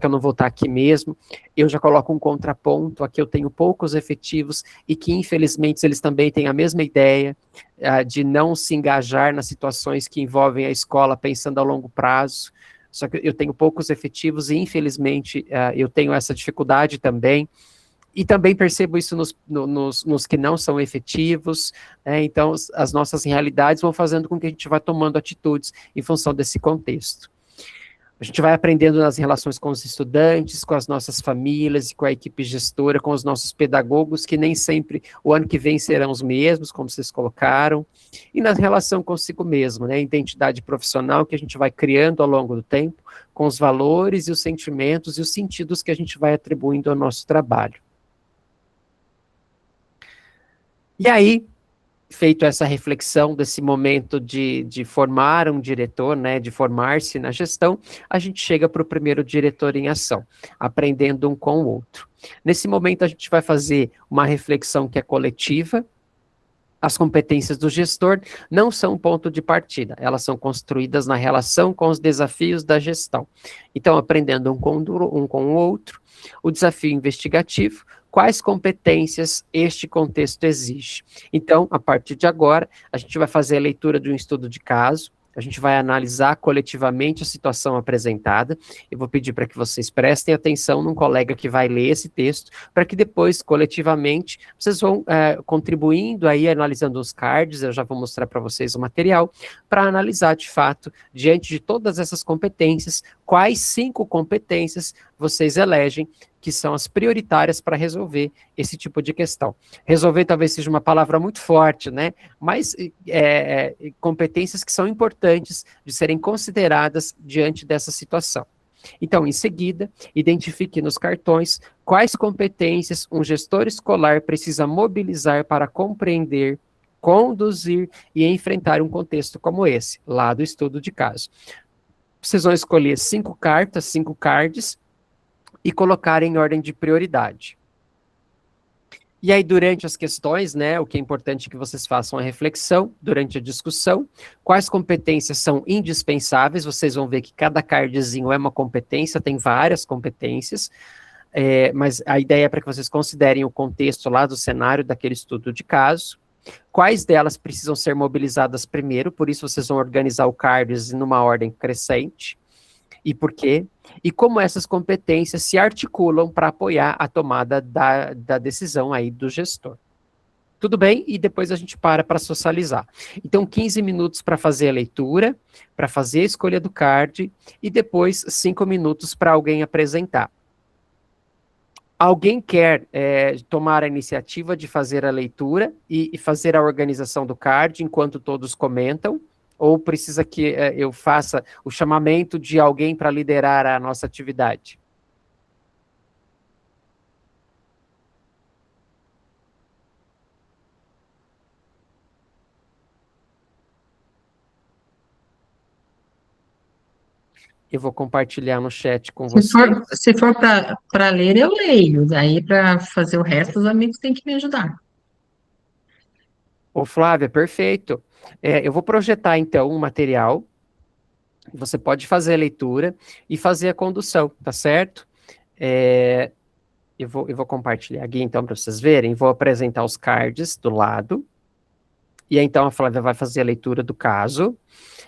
eu não vou estar aqui mesmo, eu já coloco um contraponto, aqui eu tenho poucos efetivos, e que infelizmente eles também têm a mesma ideia de não se engajar nas situações que envolvem a escola pensando a longo prazo, só que eu tenho poucos efetivos e infelizmente eu tenho essa dificuldade também. E também percebo isso nos que não são efetivos, né? Então as nossas realidades vão fazendo com que a gente vá tomando atitudes em função desse contexto. A gente vai aprendendo nas relações com os estudantes, com as nossas famílias e com a equipe gestora, com os nossos pedagogos, que nem sempre o ano que vem serão os mesmos, como vocês colocaram, e na relação consigo mesmo, né? A identidade profissional que a gente vai criando ao longo do tempo, com os valores e os sentimentos e os sentidos que a gente vai atribuindo ao nosso trabalho. E aí, feito essa reflexão desse momento de formar um diretor, né, de formar-se na gestão, a gente chega para o primeiro diretor em ação, aprendendo um com o outro. Nesse momento, a gente vai fazer uma reflexão que é coletiva. As competências do gestor não são ponto de partida, elas são construídas na relação com os desafios da gestão. Então, aprendendo um com o outro, o desafio investigativo, quais competências este contexto exige. Então, a partir de agora, a gente vai fazer a leitura de um estudo de caso, a gente vai analisar coletivamente a situação apresentada. Eu vou pedir para que vocês prestem atenção num colega que vai ler esse texto, para que depois, coletivamente, vocês vão contribuindo aí, analisando os cards, eu já vou mostrar para vocês o material, para analisar, de fato, diante de todas essas competências, quais 5 competências vocês elegem que são as prioritárias para resolver esse tipo de questão. Resolver talvez seja uma palavra muito forte, né? Mas competências que são importantes de serem consideradas diante dessa situação. Então, em seguida, identifique nos cartões quais competências um gestor escolar precisa mobilizar para compreender, conduzir e enfrentar um contexto como esse, lá do estudo de caso. Vocês vão escolher 5 cartas, 5 cards, e colocar em ordem de prioridade. E aí, durante as questões, né, o que é importante é que vocês façam a reflexão, durante a discussão, quais competências são indispensáveis, vocês vão ver que cada cardzinho é uma competência, tem várias competências, mas a ideia é para que vocês considerem o contexto lá do cenário daquele estudo de caso, quais delas precisam ser mobilizadas primeiro, por isso vocês vão organizar o cards numa ordem crescente, e por quê? E como essas competências se articulam para apoiar a tomada da decisão aí do gestor. Tudo bem? E depois a gente para socializar. Então, 15 minutos para fazer a leitura, para fazer a escolha do card, e depois 5 minutos para alguém apresentar. Alguém quer tomar a iniciativa de fazer a leitura e fazer a organização do card enquanto todos comentam? Ou precisa que eu faça o chamamento de alguém para liderar a nossa atividade? Eu vou compartilhar no chat com vocês. Se for para ler, eu leio. Daí, para fazer o resto, os amigos têm que me ajudar. Ô, Flávia, perfeito. Eu vou projetar, então, um material. Você pode fazer a leitura e fazer a condução, tá certo? Eu vou compartilhar aqui, então, para vocês verem. Vou apresentar os cards do lado. E aí, então, a Flávia vai fazer a leitura do caso.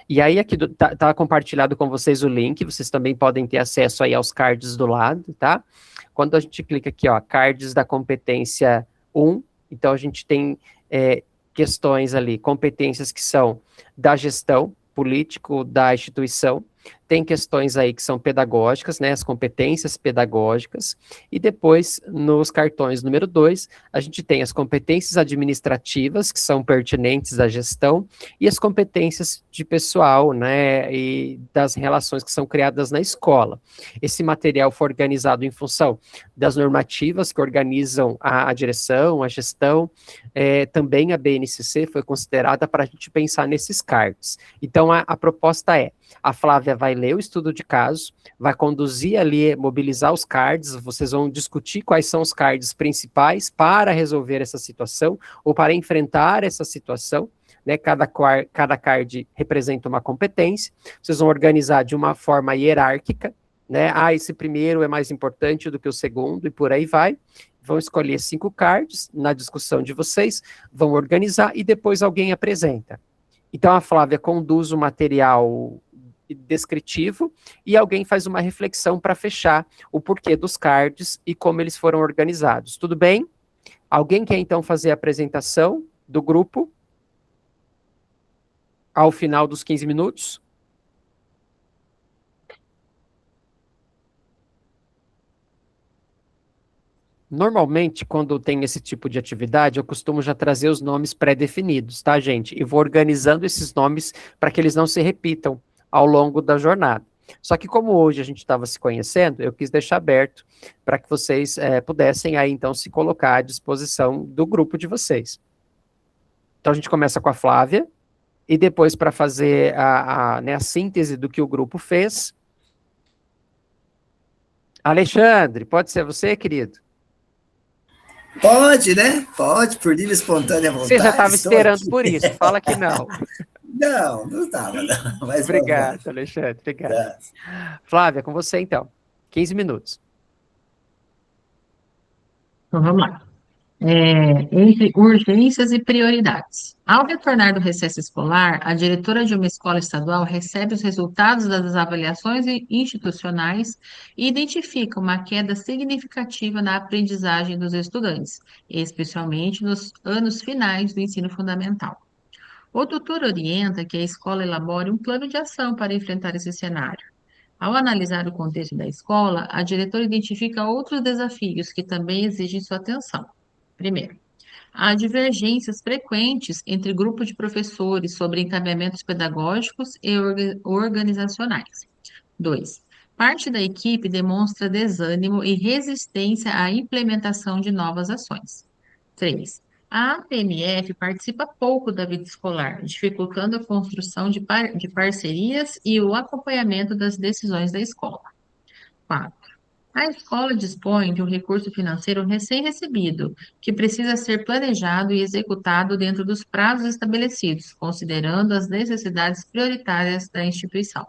E aí, aqui tá compartilhado com vocês o link. Vocês também podem ter acesso aí aos cards do lado, tá? Quando a gente clica aqui, ó, cards da competência 1, então a gente tem questões ali, competências que são da gestão, político da instituição, tem questões aí que são pedagógicas, né, as competências pedagógicas, e depois, nos cartões número 2, a gente tem as competências administrativas, que são pertinentes à gestão, e as competências de pessoal, né, e das relações que são criadas na escola. Esse material foi organizado em função das normativas que organizam a direção, a gestão, também a BNCC foi considerada para a gente pensar nesses cards. Então, a proposta a Flávia vai ler o estudo de caso, vai conduzir ali, mobilizar os cards, vocês vão discutir quais são os cards principais para resolver essa situação, ou para enfrentar essa situação, né? Cada card representa uma competência, vocês vão organizar de uma forma hierárquica, né? Esse primeiro é mais importante do que o segundo, e por aí vai. Vão escolher 5 cards na discussão de vocês, vão organizar, e depois alguém apresenta. Então, a Flávia conduz o material descritivo e alguém faz uma reflexão para fechar o porquê dos cards e como eles foram organizados. Tudo bem? Alguém quer, então, fazer a apresentação do grupo ao final dos 15 minutos? Normalmente, quando tem esse tipo de atividade, eu costumo já trazer os nomes pré-definidos, tá, gente? E vou organizando esses nomes para que eles não se repitam ao longo da jornada. Só que como hoje a gente estava se conhecendo, eu quis deixar aberto para que vocês pudessem aí, então, se colocar à disposição do grupo de vocês. Então, a gente começa com a Flávia, e depois, para fazer a síntese do que o grupo fez, Alexandre, pode ser você, querido? Pode, né? Pode, por livre e espontânea vontade. Você já estava esperando aqui. por isso, fala que não. Não estava, não. Mas Obrigado, Alexandre, obrigado. Tá. Flávia, com você então. 15 minutos. Então, vamos lá. Entre urgências e prioridades. Ao retornar do recesso escolar, a diretora de uma escola estadual recebe os resultados das avaliações institucionais e identifica uma queda significativa na aprendizagem dos estudantes, especialmente nos anos finais do ensino fundamental. O tutor orienta que a escola elabore um plano de ação para enfrentar esse cenário. Ao analisar o contexto da escola, a diretora identifica outros desafios que também exigem sua atenção. Primeiro, há divergências frequentes entre grupos de professores sobre encaminhamentos pedagógicos e organizacionais. 2. Parte da equipe demonstra desânimo e resistência à implementação de novas ações. 3. A APMF participa pouco da vida escolar, dificultando a construção de parcerias e o acompanhamento das decisões da escola. 4. A escola dispõe de um recurso financeiro recém-recebido, que precisa ser planejado e executado dentro dos prazos estabelecidos, considerando as necessidades prioritárias da instituição.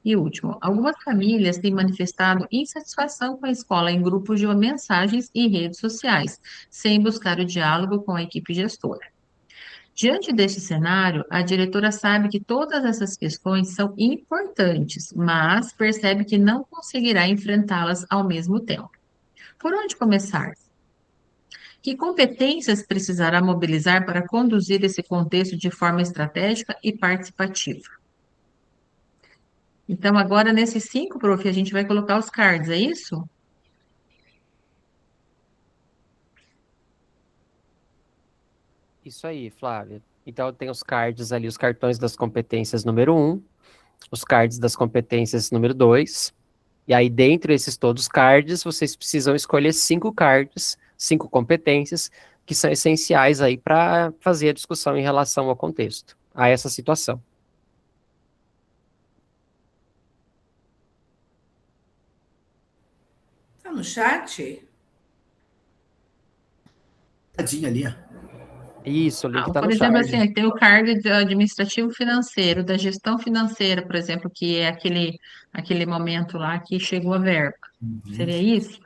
E último, algumas famílias têm manifestado insatisfação com a escola em grupos de mensagens e redes sociais, sem buscar o diálogo com a equipe gestora. Diante deste cenário, a diretora sabe que todas essas questões são importantes, mas percebe que não conseguirá enfrentá-las ao mesmo tempo. Por onde começar? Que competências precisará mobilizar para conduzir esse contexto de forma estratégica e participativa? Então, agora, nesses 5, prof, a gente vai colocar os cards, é isso? Isso aí, Flávia. Então, tem os cards ali, os cartões das competências número 1, os cards das competências número 2, e aí, dentro desses todos os cards, vocês precisam escolher 5 cards, 5 competências, que são essenciais aí para fazer a discussão em relação ao contexto, a essa situação. Tá no chat? Tadinho ali, ó. Isso, o link está Por no exemplo, card. assim, tem o cargo de administrativo financeiro, da gestão financeira, por exemplo, que é aquele momento lá que chegou a verba. Uhum. Seria isso?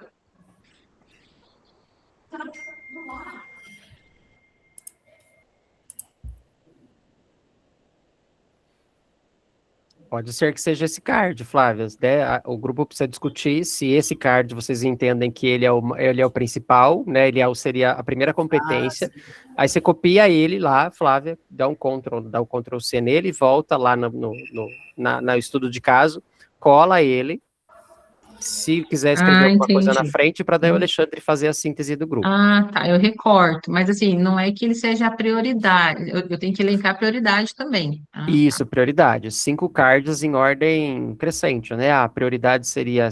Pode ser que seja esse card, Flávia. Né? O grupo precisa discutir se esse card vocês entendem que ele é o principal, né? Seria a primeira competência. Aí você copia ele lá, Flávia, dá um Ctrl C nele, volta lá no estudo de caso, cola ele. Se quiser escrever alguma coisa na Entendi. frente, para daí o Alexandre fazer a síntese do grupo. Tá, eu recorto, mas assim, não é que ele seja a prioridade, eu tenho que elencar a prioridade também. Isso, prioridade. 5 cards em ordem crescente, né? A prioridade seria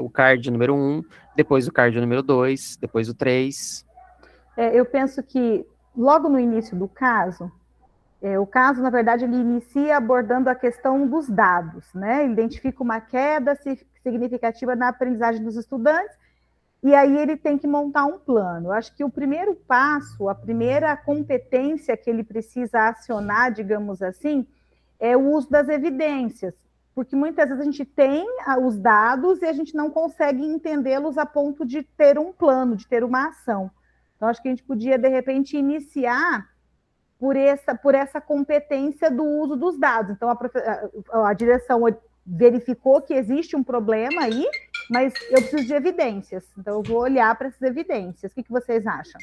o card número 1, depois o card número 2, depois o 3. Eu penso que logo no início do caso, o caso, na verdade, ele inicia abordando a questão dos dados, né? Ele identifica uma queda significativa na aprendizagem dos estudantes, e aí ele tem que montar um plano. Eu acho que o primeiro passo, a primeira competência que ele precisa acionar, digamos assim, é o uso das evidências, porque muitas vezes a gente tem os dados e a gente não consegue entendê-los a ponto de ter um plano, de ter uma ação. Então, acho que a gente podia, de repente, iniciar por essa competência do uso dos dados. Então, a direção verificou que existe um problema aí, mas eu preciso de evidências. Então, eu vou olhar para essas evidências. O que vocês acham?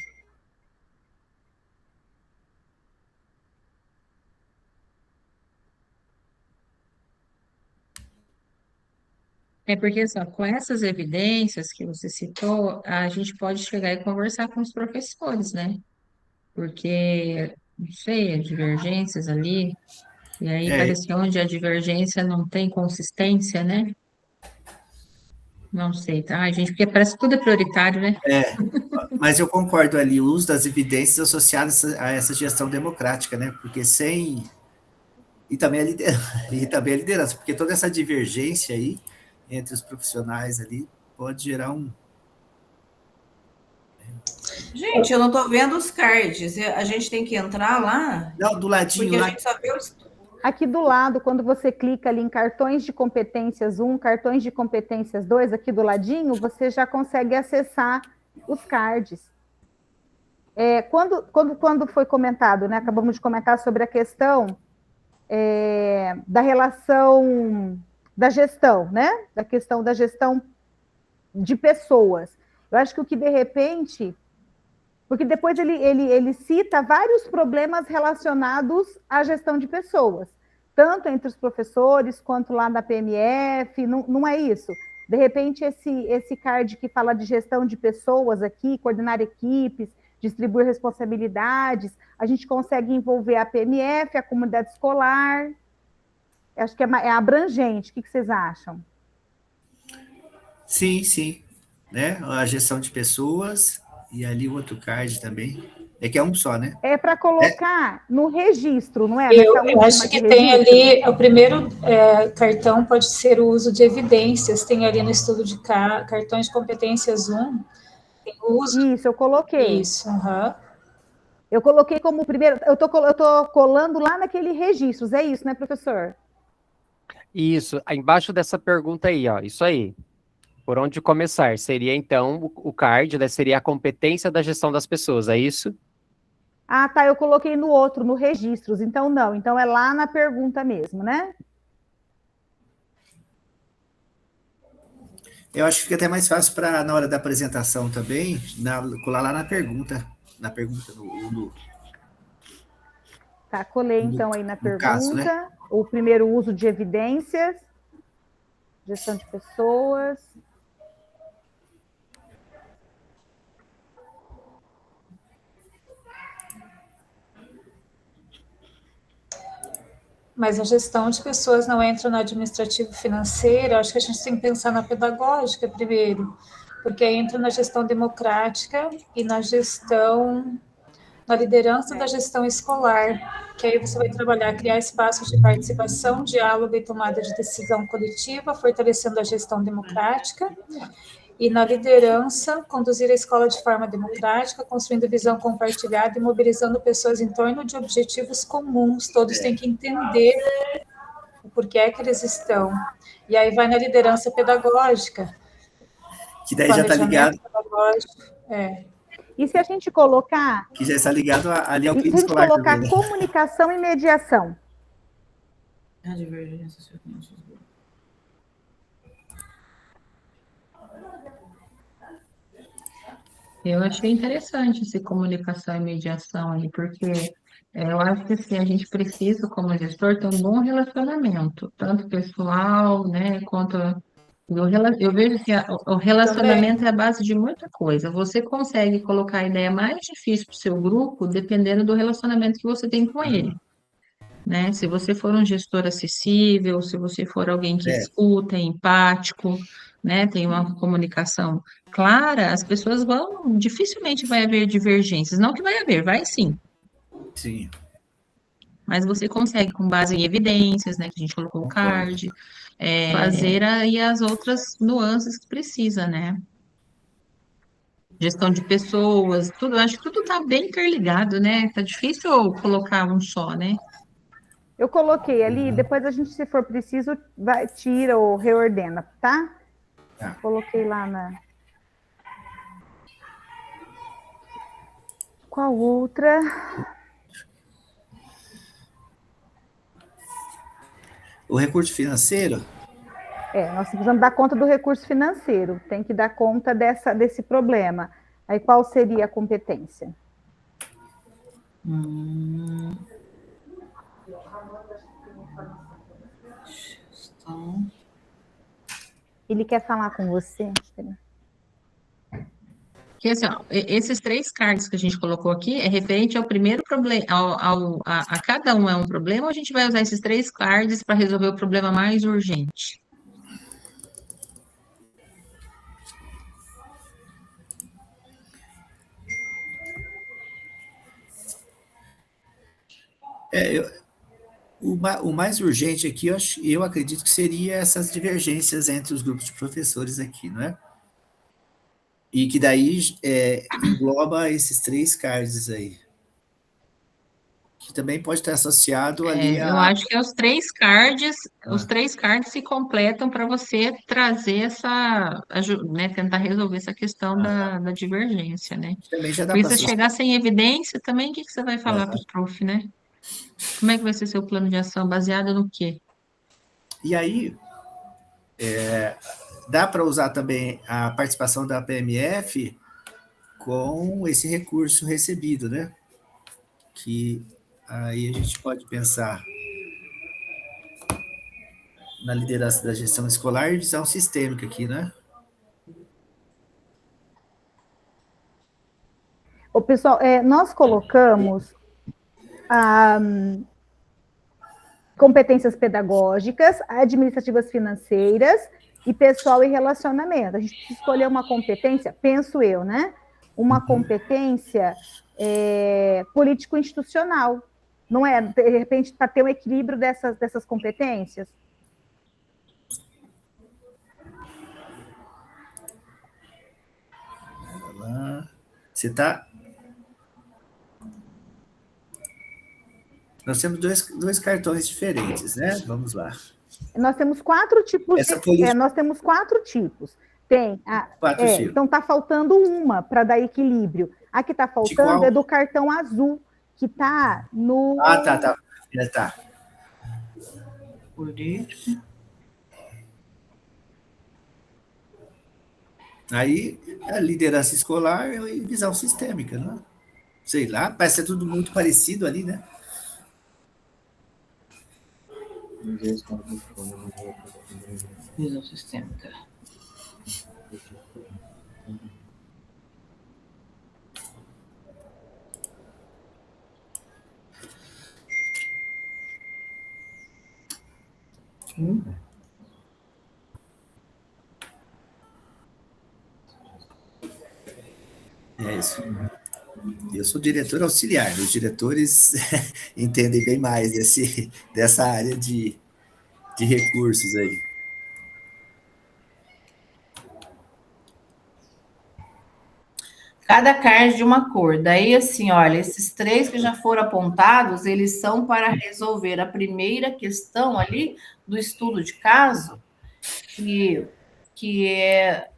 Porque assim, com essas evidências que você citou, a gente pode chegar e conversar com os professores, né? Porque, não sei, divergências ali, e aí parece que onde a divergência não tem consistência, né? Não sei, tá, gente? Porque parece que tudo é prioritário, né? Mas eu concordo ali, o uso das evidências associadas a essa gestão democrática, né? Porque e também a liderança, porque toda essa divergência aí entre os profissionais ali pode gerar um... Gente, eu não estou vendo os cards. A gente tem que entrar lá? Não, do ladinho porque lá. A gente só vê os... Aqui do lado, quando você clica ali em cartões de competências 1, cartões de competências 2, aqui do ladinho, você já consegue acessar os cards. Quando foi comentado, né? Acabamos de comentar sobre a questão da relação da gestão, né? Da questão da gestão de pessoas. Eu acho que o que, de repente... Porque depois ele cita vários problemas relacionados à gestão de pessoas, tanto entre os professores, quanto lá na PMF, não é isso? De repente, esse card que fala de gestão de pessoas aqui, coordenar equipes, distribuir responsabilidades, a gente consegue envolver a PMF, a comunidade escolar, acho que é abrangente, o que vocês acham? Sim, sim, né? A gestão de pessoas... E ali o outro card também. É que é um só, né? É para colocar no registro, não é? Eu acho que tem ali, o primeiro cartão pode ser o uso de evidências, tem ali no estudo de cartões de competências 1, tem o uso... Isso, eu coloquei. Isso, Eu coloquei como primeiro, eu tô colando lá naquele registros, é isso, né, professor? Isso, embaixo dessa pergunta aí, ó, isso aí. Por onde começar? Seria, então, o card, né? Seria a competência da gestão das pessoas, é isso? Ah, tá, eu coloquei no outro, no registros, então não. Então é lá na pergunta mesmo, né? Eu acho que fica até mais fácil para, na hora da apresentação também, colar lá na pergunta. Tá, colei então aí na pergunta. Caso, né? O primeiro uso de evidências, gestão de pessoas... Mas a gestão de pessoas não entra no administrativo financeiro, acho que a gente tem que pensar na pedagógica primeiro, porque entra na gestão democrática e na liderança da gestão escolar, que aí você vai trabalhar, criar espaços de participação, diálogo e tomada de decisão coletiva, fortalecendo a gestão democrática, E na liderança, conduzir a escola de forma democrática, construindo visão compartilhada e mobilizando pessoas em torno de objetivos comuns. Todos têm que entender o porquê é que eles estão. E aí vai na liderança pedagógica. Que daí já está ligado. Pedagógico, E se a gente colocar... Que já está ligado ali ao E se clima a gente escolar colocar também, né? comunicação e mediação? A divergência. Eu achei interessante esse comunicação e mediação aí, porque eu acho que assim, a gente precisa, como gestor, ter um bom relacionamento, tanto pessoal, né, quanto... Eu vejo que o relacionamento é a base de muita coisa. Você consegue colocar a ideia mais difícil para o seu grupo, dependendo do relacionamento que você tem com ele, né? Se você for um gestor acessível, se você for alguém que escuta, é empático, né, tem uma comunicação clara, as pessoas dificilmente vai haver divergências. Não que vai haver, vai sim. Sim. Mas você consegue, com base em evidências, né, que a gente colocou o card, fazer aí as outras nuances que precisa, né? Gestão de pessoas, tudo, acho que tudo está bem interligado, né? Tá difícil colocar um só, né? Eu coloquei ali, depois a gente, se for preciso, tira ou reordena, tá? Coloquei lá na... Qual outra? O recurso financeiro? Nós precisamos dar conta do recurso financeiro, tem que dar conta desse problema. Aí, qual seria a competência? Ele quer falar com você? Porque assim, ó, esses 3 cards que a gente colocou aqui é referente ao primeiro problema, a cada um é um problema, ou a gente vai usar esses 3 cards para resolver o problema mais urgente? O mais urgente aqui, eu acredito que seria essas divergências entre os grupos de professores aqui, não é? E que daí engloba esses 3 cards aí. Que também pode estar associado ali Eu acho que os 3 cards se completam para você trazer né, tentar resolver essa questão da divergência, né? Também já dá Porque para se chegar sem evidência, também o que você vai falar para os prof, né? Como é que vai ser seu plano de ação? Baseado no quê? E aí, dá para usar também a participação da PMF com esse recurso recebido, né? Que aí a gente pode pensar na liderança da gestão escolar e visão sistêmica aqui, né? Ô, pessoal, nós colocamos competências pedagógicas, administrativas financeiras e pessoal e relacionamento. A gente precisa escolher uma competência, penso eu, né? Uma competência político-institucional. Não é, de repente, para ter um equilíbrio dessas competências? Você está... Nós temos dois cartões diferentes, né? Vamos lá. Nós temos 4 tipos. Nós temos 4 tipos. Tem tipos. Então está faltando uma para dar equilíbrio. A que está faltando é do cartão azul, que está no. Tá. Tá. Político. Aí, a liderança escolar e visão sistêmica, né? Sei lá, parece ser tudo muito parecido ali, né? Visão sistêmica. É isso. Eu sou diretor auxiliar. Os diretores entendem bem mais dessa área de recursos aí. Cada card de uma cor. Daí, assim, olha, esses 3 que já foram apontados, eles são para resolver a primeira questão ali do estudo de caso, que é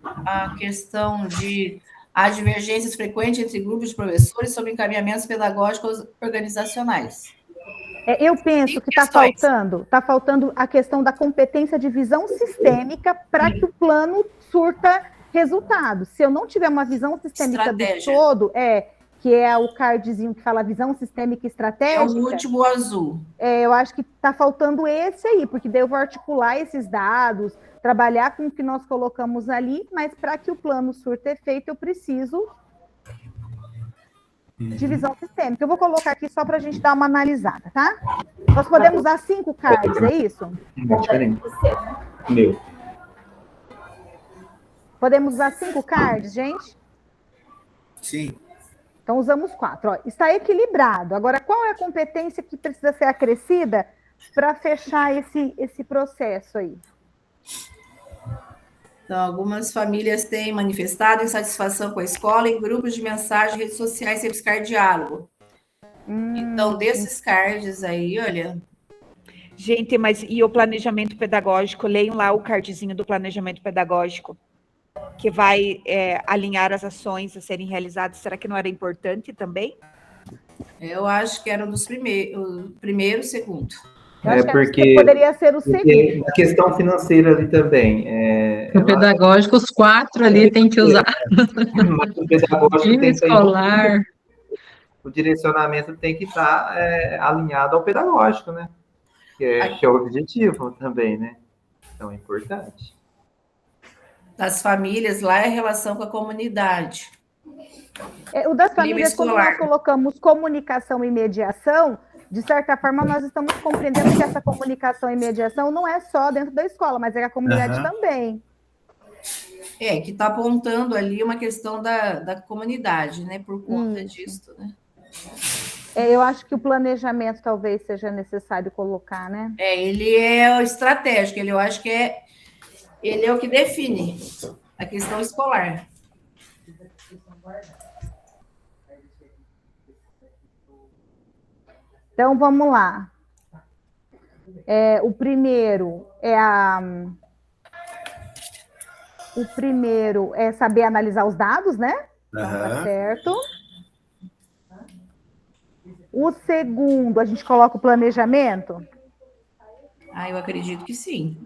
a questão de há divergências frequentes entre grupos de professores sobre encaminhamentos pedagógicos organizacionais. Eu penso que está faltando a questão da competência de visão sistêmica para que o plano surta resultados. Se eu não tiver uma visão sistêmica do todo, que é o cardzinho que fala visão sistêmica estratégica. É o último azul. Eu acho que está faltando esse aí, porque daí eu vou articular esses dados, trabalhar com o que nós colocamos ali, mas para que o plano surta efeito, eu preciso de visão sistêmica. Eu vou colocar aqui só para a gente dar uma analisada, tá? Nós podemos usar 5 cards, é isso? Meu. Podemos usar 5 cards, gente? Sim. Então, usamos 4. Ó, está equilibrado. Agora, qual é a competência que precisa ser acrescida para fechar esse processo aí? Então, algumas famílias têm manifestado insatisfação com a escola em grupos de mensagem, redes sociais, sem buscar diálogo. Então, desses cards aí, olha... Gente, mas e o planejamento pedagógico? Leiam lá o cardzinho do planejamento pedagógico, que vai alinhar as ações a serem realizadas. Será que não era importante também? Eu acho que era um dos primeiro, segundo. Porque poderia ser o segundo. A questão financeira ali também. O pedagógico, os 4 ali tem que usar. Mas o pedagógico time escolar. O direcionamento tem que estar alinhado ao pedagógico, né? Que é o objetivo também, né? Então é importante. Das famílias, lá é a relação com a comunidade. O das famílias, quando nós colocamos comunicação e mediação, de certa forma, nós estamos compreendendo que essa comunicação e mediação não é só dentro da escola, mas é a comunidade também. Que está apontando ali uma questão da comunidade, né? Por conta disso, né? Eu acho que o planejamento talvez seja necessário colocar, né? Ele é o estratégico, eu acho que ele é o que define a questão escolar. Então, vamos lá. O primeiro é saber analisar os dados, né? Tá certo. O segundo, a gente coloca o planejamento? Eu acredito que sim.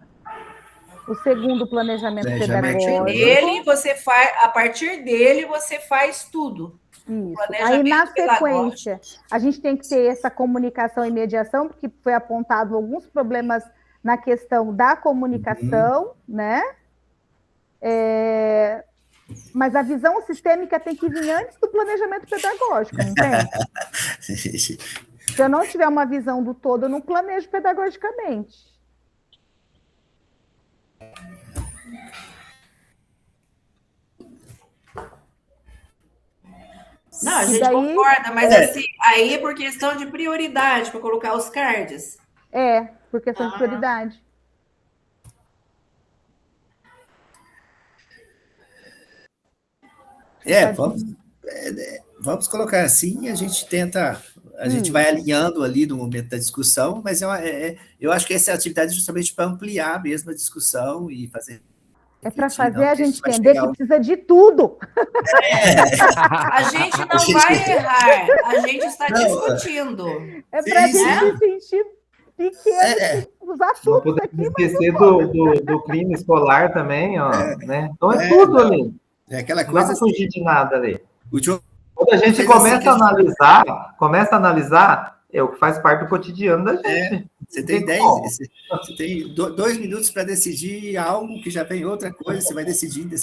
O segundo planejamento pedagógico. A partir dele, você faz tudo. Isso. Aí, na sequência, a gente tem que ter essa comunicação e mediação, porque foi apontado alguns problemas na questão da comunicação, né? Mas a visão sistêmica tem que vir antes do planejamento pedagógico, não tem? Se eu não tiver uma visão do todo, eu não planejo pedagogicamente. Não, a gente concorda, mas assim, aí é por questão de prioridade, para colocar os cards. Por questão de prioridade. Vamos colocar assim, a gente tenta, a gente vai alinhando ali no momento da discussão, mas eu acho que essa atividade é justamente para ampliar mesmo a discussão e fazer... para fazer a gente entender que precisa de tudo. A gente não vai errar, a gente está discutindo. É para a gente se sentir pequeno, usar tudo. Não podemos esquecer do crime escolar também, né? Então é tudo ali. Aquela coisa. Não vai fugir de nada ali. Quando a gente começa a analisar, é o que faz parte do cotidiano da gente. Você tem 2 minutos para decidir algo que já vem outra coisa, você vai decidindo.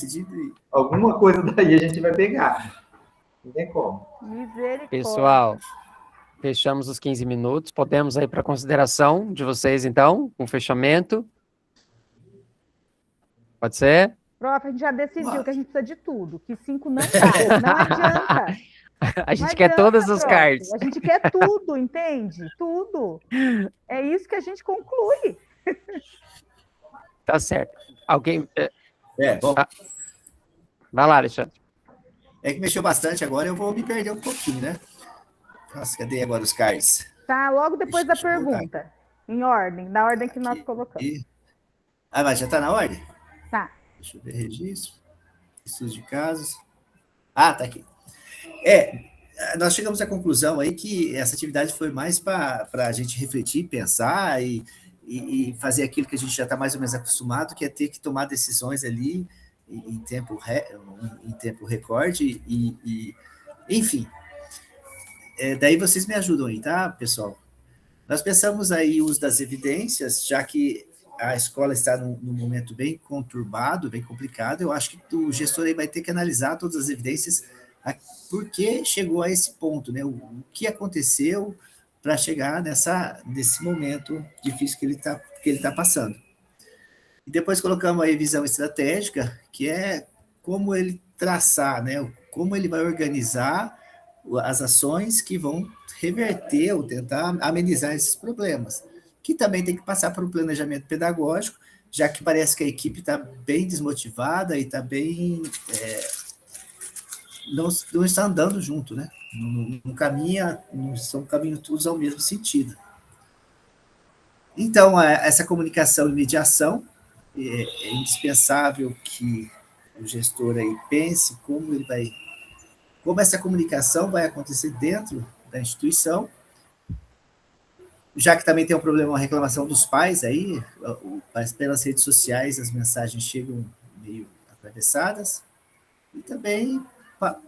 Alguma coisa daí a gente vai pegar. Não tem como. Pessoal, fechamos os 15 minutos. Podemos ir para a consideração de vocês, então, com fechamento. Pode ser? Prof, a gente já decidiu que a gente precisa de tudo, que 5 não dá, não adianta. A gente quer todas as cards. A gente quer tudo, entende? Tudo. É isso que a gente conclui. Tá certo. Alguém... Bom. Vai lá, Alexandre. É que mexeu bastante agora, eu vou me perder um pouquinho, né? Nossa, cadê agora os cards? Tá logo depois da Deixa eu voltar pergunta, em ordem, na ordem que nós aqui. colocamos. Ah, mas já está na ordem? Tá. Deixa eu ver, registro, estudos de casos. Ah, tá aqui. É, nós chegamos à conclusão aí que essa atividade foi mais para a gente refletir, pensar e fazer aquilo que a gente já está mais ou menos acostumado, que é ter que tomar decisões ali em tempo recorde enfim. Daí vocês me ajudam aí, tá, pessoal? Nós pensamos aí o uso das evidências, já que a escola está num momento bem conturbado, bem complicado, eu acho que o gestor aí vai ter que analisar todas as evidências, por que chegou a esse ponto, né? O que aconteceu para chegar nesse momento difícil que ele tá passando. E depois colocamos a revisão estratégica, que é como ele traçar, né? Como ele vai organizar as ações que vão reverter ou tentar amenizar esses problemas, que também tem que passar por um planejamento pedagógico, já que parece que a equipe está bem desmotivada e está bem... não está andando junto, né? Não caminha, não são caminhando todos ao mesmo sentido. Então, essa comunicação e mediação é indispensável que o gestor aí pense como essa comunicação vai acontecer dentro da instituição, já que também tem um problema, uma reclamação dos pais aí, pelas redes sociais as mensagens chegam meio atravessadas, e também,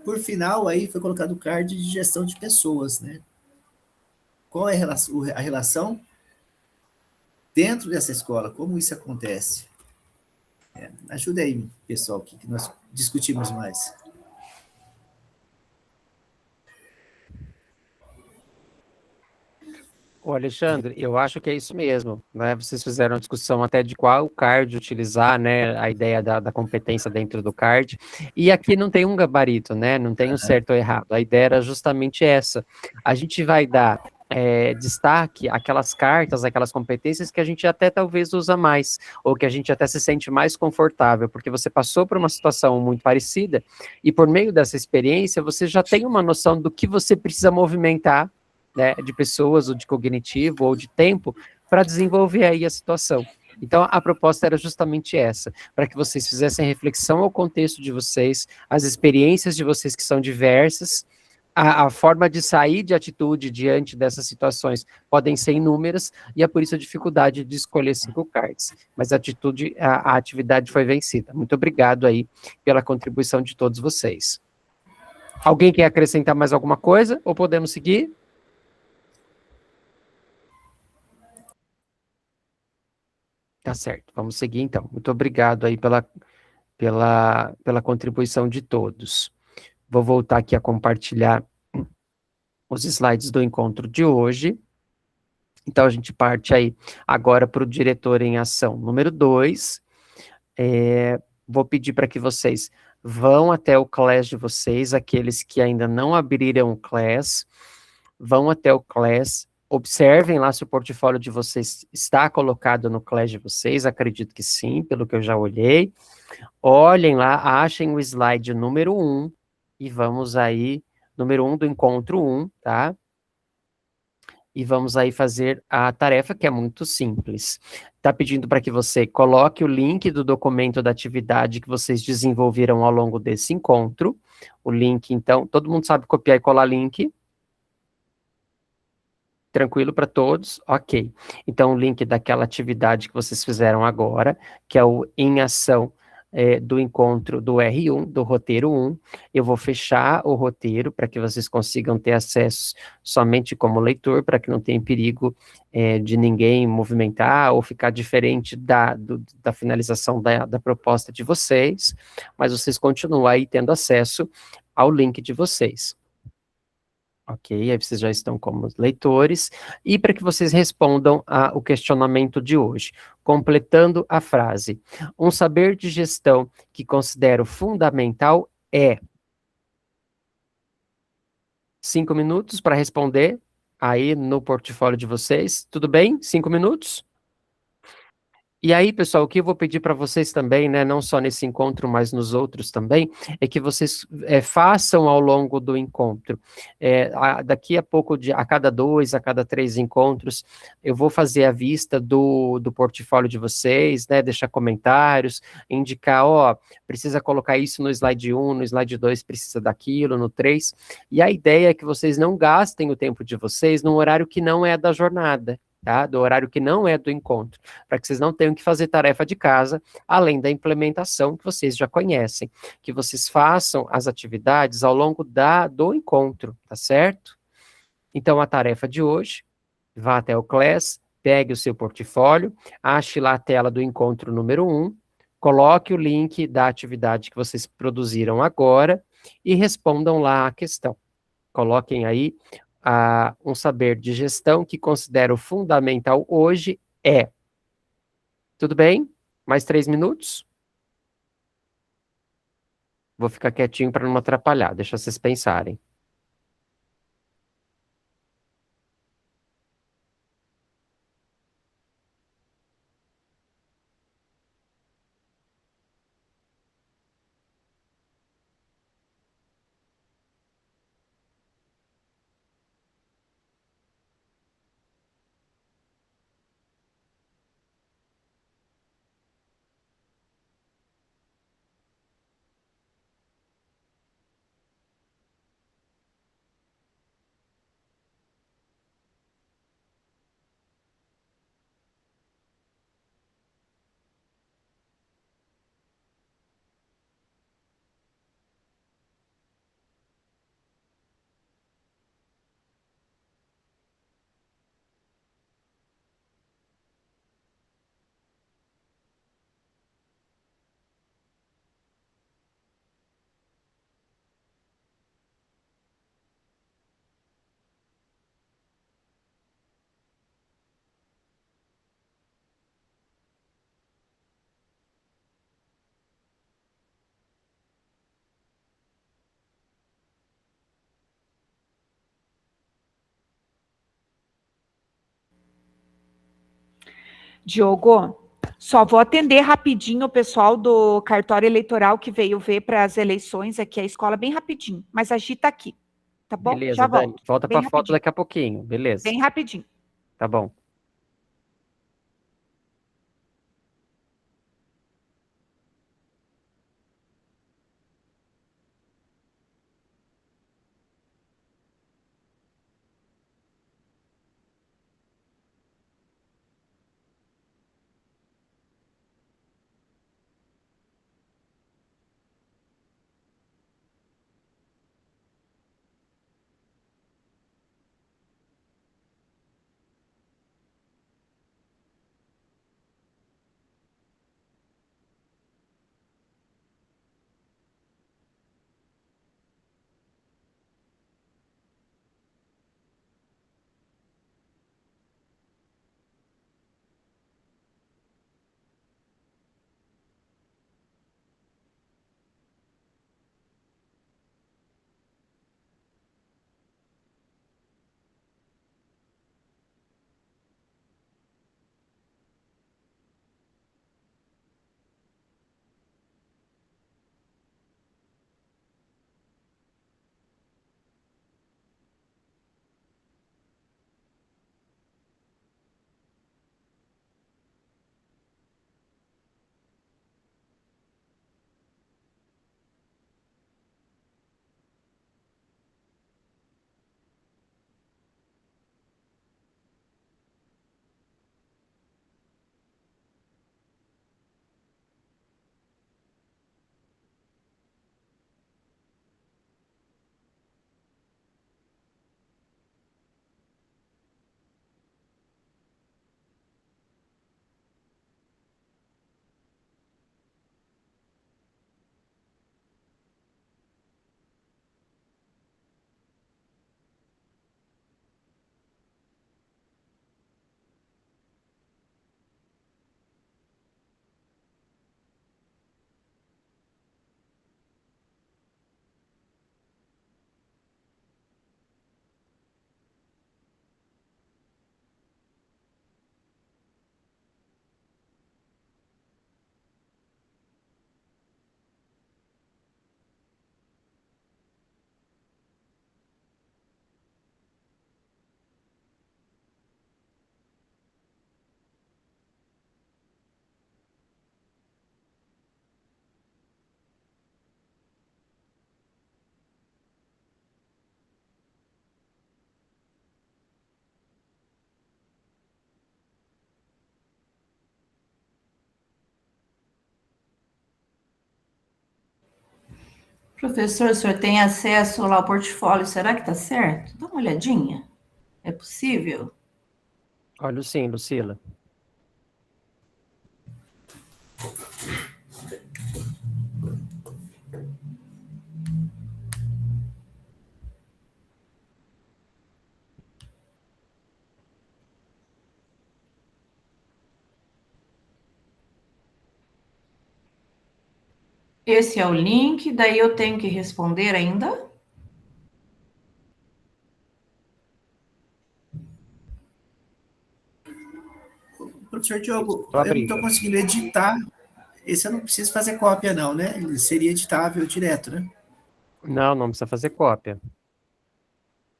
por final, aí foi colocado o card de gestão de pessoas, né? Qual é a relação dentro dessa escola, como isso acontece? Ajuda aí, pessoal, o que nós discutimos mais. Ô, Alexandre, eu acho que é isso mesmo, né? Vocês fizeram a discussão até de qual card utilizar, né? A ideia da competência dentro do card. E aqui não tem um gabarito, né? Não tem um certo ou errado. A ideia era justamente essa. A gente vai dar destaque àquelas cartas, aquelas competências que a gente até talvez usa mais, ou que a gente até se sente mais confortável, porque você passou por uma situação muito parecida, e por meio dessa experiência, você já tem uma noção do que você precisa movimentar, né, de pessoas, ou de cognitivo, ou de tempo, para desenvolver aí a situação. Então, a proposta era justamente essa, para que vocês fizessem reflexão ao contexto de vocês, as experiências de vocês que são diversas, a forma de sair de atitude diante dessas situações podem ser inúmeras, e é por isso a dificuldade de escolher 5 cards. Mas a atividade foi vencida. Muito obrigado aí pela contribuição de todos vocês. Alguém quer acrescentar mais alguma coisa, ou podemos seguir? Tá certo, vamos seguir então. Muito obrigado aí pela contribuição de todos. Vou voltar aqui a compartilhar os slides do encontro de hoje. Então, a gente parte aí agora para o diretor em ação número 2. Vou pedir para que vocês vão até o Class de vocês, aqueles que ainda não abriram o Class, vão até o Class, observem lá se o portfólio de vocês está colocado no Class de vocês, acredito que sim, pelo que eu já olhei. Olhem lá, achem o slide número 1, e vamos aí, número 1 do encontro 1, tá? E vamos aí fazer a tarefa, que é muito simples. Está pedindo para que você coloque o link do documento da atividade que vocês desenvolveram ao longo desse encontro. O link, então, todo mundo sabe copiar e colar link? Tranquilo para todos? Ok. Então, o link daquela atividade que vocês fizeram agora, que é o em ação do encontro do R1, do roteiro 1, eu vou fechar o roteiro para que vocês consigam ter acesso somente como leitor, para que não tenha perigo de ninguém movimentar ou ficar diferente da finalização da proposta de vocês, mas vocês continuam aí tendo acesso ao link de vocês. Ok, aí vocês já estão como leitores, e para que vocês respondam o questionamento de hoje, completando a frase, um saber de gestão que considero fundamental é... 5 minutos para responder aí no portfólio de vocês, tudo bem? 5 minutos? E aí, pessoal, o que eu vou pedir para vocês também, né, não só nesse encontro, mas nos outros também, é que vocês façam ao longo do encontro. Daqui a pouco, a cada 2, a cada 3 encontros, eu vou fazer a vista do portfólio de vocês, né, deixar comentários, indicar, ó, precisa colocar isso no slide 1, no slide 2 precisa daquilo, no 3. E a ideia é que vocês não gastem o tempo de vocês num horário que não é da jornada. Tá? Do horário que não é do encontro, para que vocês não tenham que fazer tarefa de casa, além da implementação que vocês já conhecem, que vocês façam as atividades ao longo do encontro, tá certo? Então, a tarefa de hoje, vá até o Class, pegue o seu portfólio, ache lá a tela do encontro número 1, coloque o link da atividade que vocês produziram agora e respondam lá a questão. Coloquem aí um saber de gestão que considero fundamental hoje é. Tudo bem? Mais 3 minutos? Vou ficar quietinho para não atrapalhar, deixa vocês pensarem. Diogo, só vou atender rapidinho o pessoal do cartório eleitoral que veio ver para as eleições aqui, a escola, bem rapidinho, mas a Gi tá aqui, tá bom? Beleza, Já Dani. volto. Volta Bem para a foto rapidinho. daqui a pouquinho, beleza. Bem rapidinho. Tá bom. Professor, o senhor tem acesso lá ao portfólio, será que está certo? Dá uma olhadinha. É possível? Olha sim, Lucila. Esse é o link, daí eu tenho que responder ainda? Professor Diogo, Tô eu não estou abrindo. conseguindo editar. Esse eu não preciso fazer cópia, não, né? Ele seria editável direto, né? Não, não precisa fazer cópia.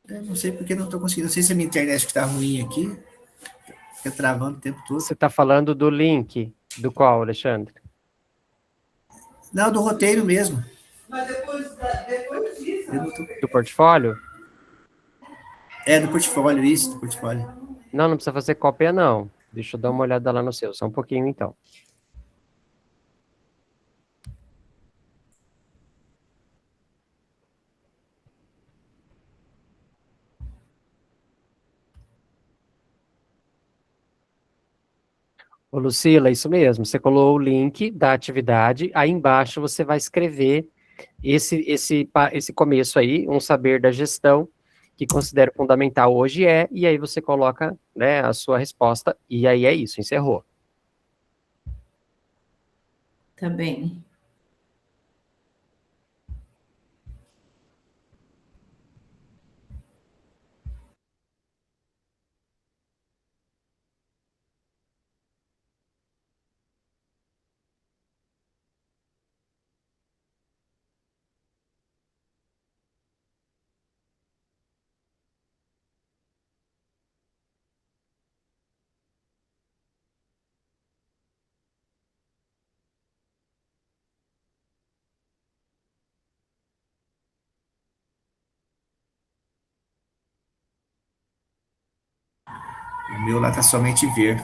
Eu não sei porque não estou conseguindo. Não sei se a minha internet está ruim aqui, fica travando o tempo todo. Você está falando do link, do qual, Alexandre? Não, do roteiro mesmo. Eu não tô- Do portfólio? É, do portfólio, isso, do portfólio. Não, não precisa fazer cópia, não. Deixa eu dar uma olhada lá no seu, só um pouquinho, então. Ô, Lucila, isso mesmo. Você colou o link da atividade, aí embaixo você vai escrever esse começo aí, um saber da gestão, que considero fundamental hoje e aí você coloca, né, a sua resposta, e aí é isso, encerrou. Tá bem. O meu lá tá somente ver.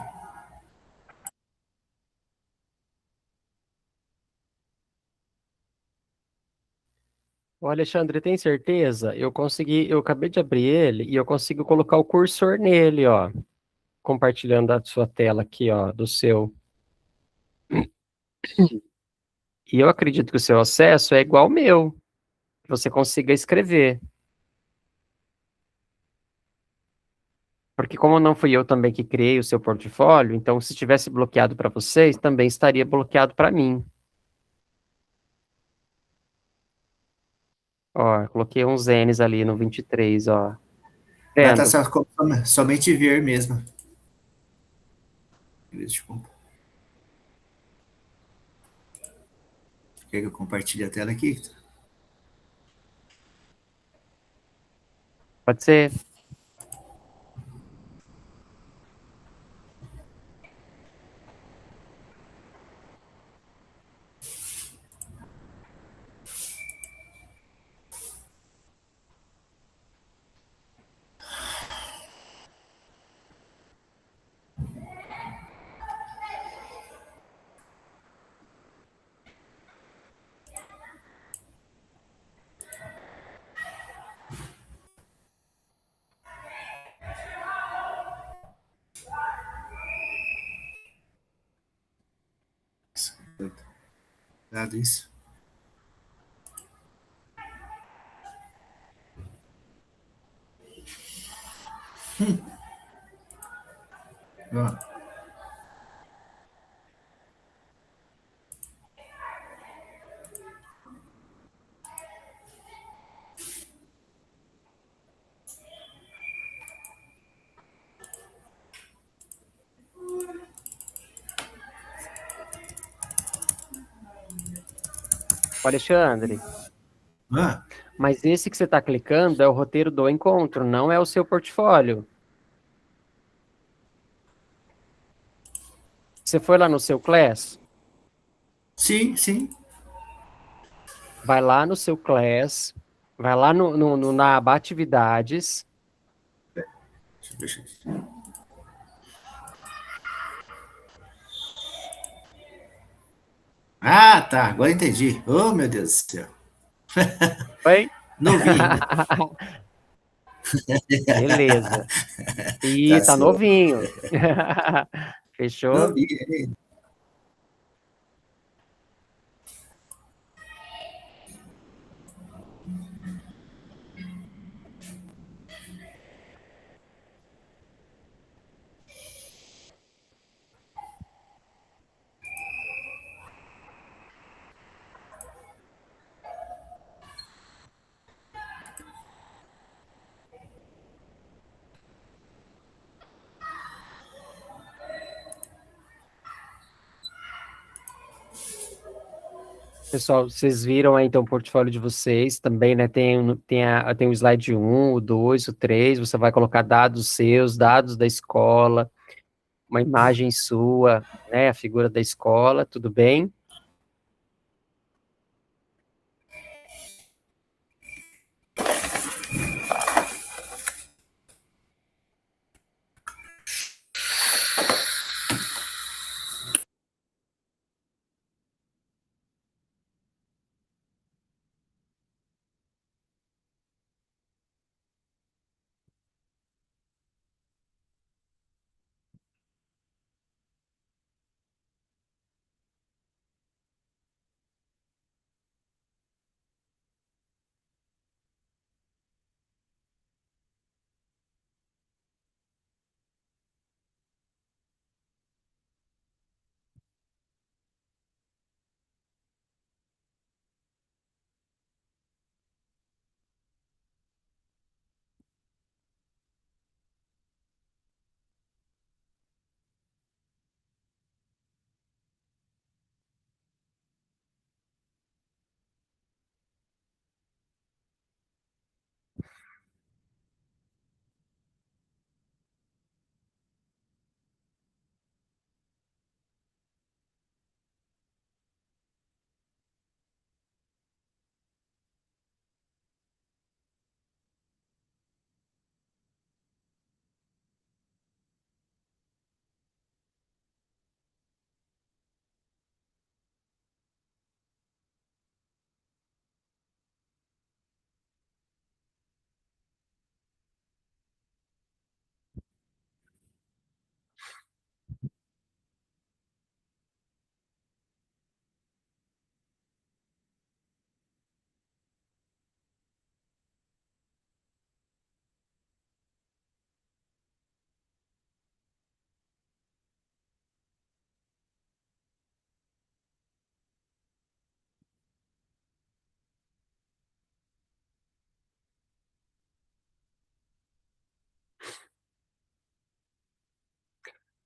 Ô, Alexandre, tem certeza? Eu acabei de abrir ele e eu consigo colocar o cursor nele, ó, compartilhando a sua tela aqui, ó, do seu. E eu acredito que o seu acesso é igual ao meu, que você consiga escrever. Porque como não fui eu também que criei o seu portfólio, então se tivesse bloqueado para vocês, também estaria bloqueado para mim. Ó, coloquei uns N's ali no 23, ó. Lá tá Vendo? somente ver mesmo. Deixa eu Quer que eu compartilhe a tela aqui? Pode ser. Dado isso. Ó, Ô, Alexandre, ó, mas esse que você está clicando é o roteiro do encontro, não é o seu portfólio. Você foi lá no seu Class? sim, sim. Vai lá no seu Class, vai lá na aba Atividades. Deixa eu ver. Ah, tá. Agora entendi. Oh, meu Deus do céu. Oi? Não vi. Beleza. E Tá tá certo. novinho. Não Fechou? vi. Pessoal, vocês viram aí então o portfólio de vocês também, né? Tem o slide um, o 2, o 3. Você vai colocar dados seus, dados da escola, uma imagem sua, né? A figura da escola, tudo bem?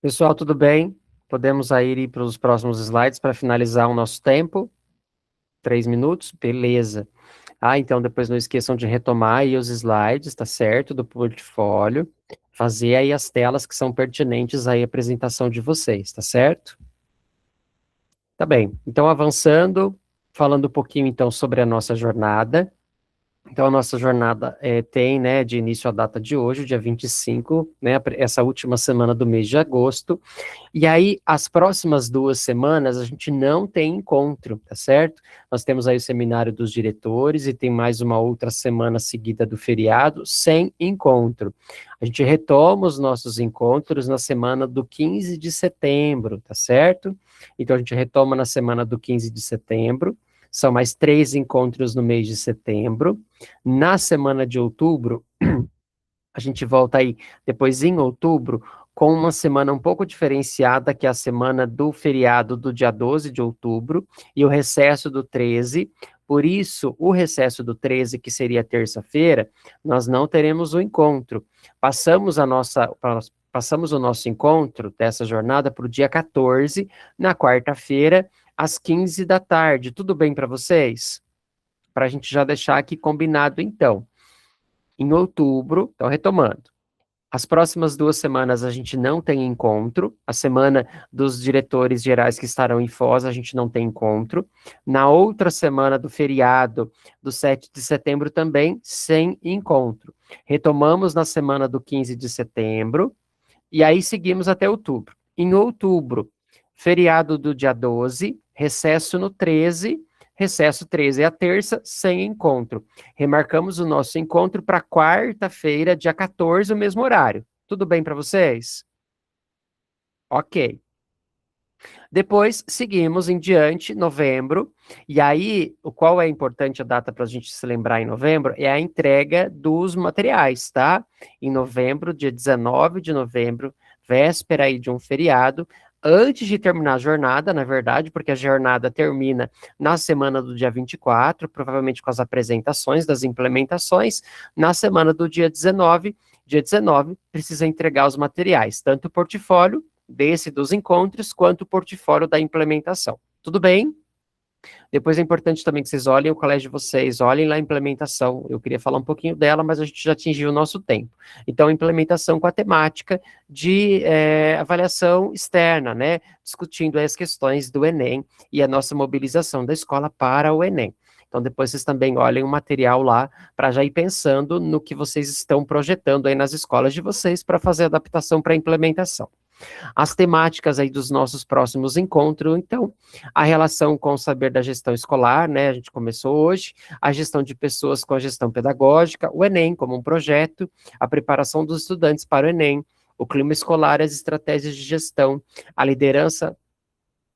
Pessoal, tudo bem? Podemos aí ir para os próximos slides para finalizar o nosso tempo. 3 minutos? Beleza. Então depois não esqueçam de retomar aí os slides, tá certo? Do portfólio. Fazer aí as telas que são pertinentes aí à apresentação de vocês, tá certo? Tá bem. Então, avançando, falando um pouquinho então sobre a nossa jornada. Então, a nossa jornada tem, né, de início a data de hoje, dia 25, né, essa última semana do mês de agosto, e aí, as próximas 2 semanas, a gente não tem encontro, tá certo? Nós temos aí o seminário dos diretores, e tem mais uma outra semana seguida do feriado, sem encontro. A gente retoma os nossos encontros na semana do 15 de setembro, tá certo? Então, a gente retoma na semana do 15 de setembro, são mais 3 encontros no mês de setembro. Na semana de outubro, a gente volta aí, depois em outubro, com uma semana um pouco diferenciada, que é a semana do feriado do dia 12 de outubro, e o recesso do 13. Por isso, o recesso do 13, que seria terça-feira, nós não teremos o encontro. Passamos o nosso encontro dessa jornada para o dia 14, na quarta-feira, às 15 da tarde. Tudo bem para vocês? Para a gente já deixar aqui combinado, então. Em outubro, então retomando, as próximas 2 semanas a gente não tem encontro, a semana dos diretores gerais que estarão em Foz, a gente não tem encontro. Na outra semana do feriado, do 7 de setembro, também sem encontro. Retomamos na semana do 15 de setembro, e aí seguimos até outubro. Em outubro, feriado do dia 12, recesso no 13, Recesso 13 é a terça, sem encontro. Remarcamos o nosso encontro para quarta-feira, dia 14, o mesmo horário. Tudo bem para vocês? Ok. Depois, seguimos em diante, novembro, e aí, qual é importante a data para a gente se lembrar em novembro? É a entrega dos materiais, tá? Em novembro, dia 19 de novembro, véspera aí de um feriado, antes de terminar a jornada, na verdade, porque a jornada termina na semana do dia 24, provavelmente com as apresentações das implementações, na semana do dia 19, precisa entregar os materiais, tanto o portfólio, desse dos encontros, quanto o portfólio da implementação. Tudo bem? Depois é importante também que vocês olhem o colégio de vocês, olhem lá a implementação. Eu queria falar um pouquinho dela, mas a gente já atingiu o nosso tempo. Então, a implementação com a temática de avaliação externa, né? Discutindo as questões do Enem e a nossa mobilização da escola para o Enem. Então, depois vocês também olhem o material lá para já ir pensando no que vocês estão projetando aí nas escolas de vocês para fazer adaptação para a implementação. As temáticas aí dos nossos próximos encontros, então, a relação com o saber da gestão escolar, né, a gente começou hoje, a gestão de pessoas com a gestão pedagógica, o Enem como um projeto, a preparação dos estudantes para o Enem, o clima escolar, as estratégias de gestão, a liderança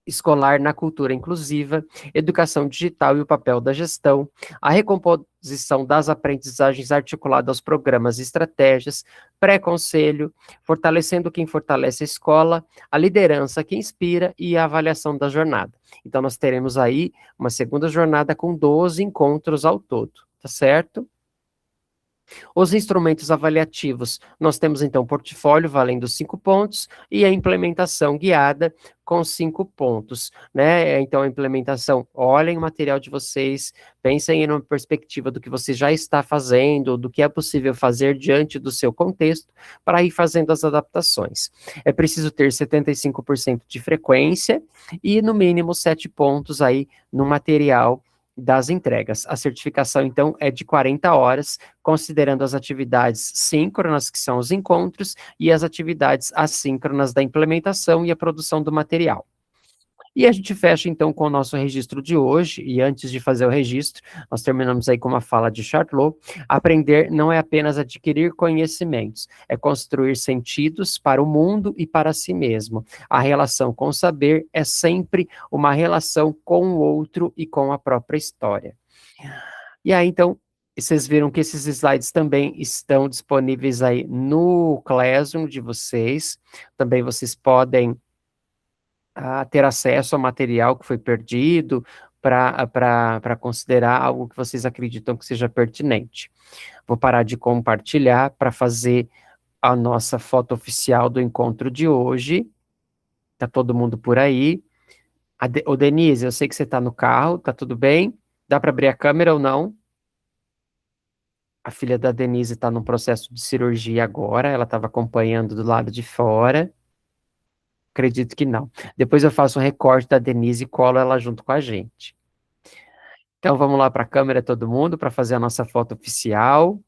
escolar na cultura inclusiva, educação digital e o papel da gestão, a recomposição das aprendizagens articulada aos programas e estratégias, pré-conselho, fortalecendo quem fortalece a escola, a liderança que inspira e a avaliação da jornada. Então, nós teremos aí uma segunda jornada com 12 encontros ao todo, tá certo? Os instrumentos avaliativos, nós temos então o portfólio valendo 5 pontos e a implementação guiada com 5 pontos, né? Então a implementação, olhem o material de vocês, pensem em uma perspectiva do que você já está fazendo, do que é possível fazer diante do seu contexto, para ir fazendo as adaptações. É preciso ter 75% de frequência e no mínimo 7 pontos aí no material das entregas. A certificação, então, é de 40 horas, considerando as atividades síncronas, que são os encontros, e as atividades assíncronas da implementação e a produção do material. E a gente fecha, então, com o nosso registro de hoje, e antes de fazer o registro, nós terminamos aí com uma fala de Charlot: aprender não é apenas adquirir conhecimentos, é construir sentidos para o mundo e para si mesmo. A relação com o saber é sempre uma relação com o outro e com a própria história. E aí, então, vocês viram que esses slides também estão disponíveis aí no Classroom de vocês, também vocês podem ter acesso ao material que foi perdido, para considerar algo que vocês acreditam que seja pertinente. Vou parar de compartilhar para fazer a nossa foto oficial do encontro de hoje. Tá todo mundo por aí. Ô Denise, eu sei que você está no carro, tá tudo bem? Dá para abrir a câmera ou não? A filha da Denise está num processo de cirurgia agora, ela estava acompanhando do lado de fora. Acredito que não. Depois eu faço um recorte da Denise e colo ela junto com a gente. Então vamos lá para a câmera todo mundo para fazer a nossa foto oficial.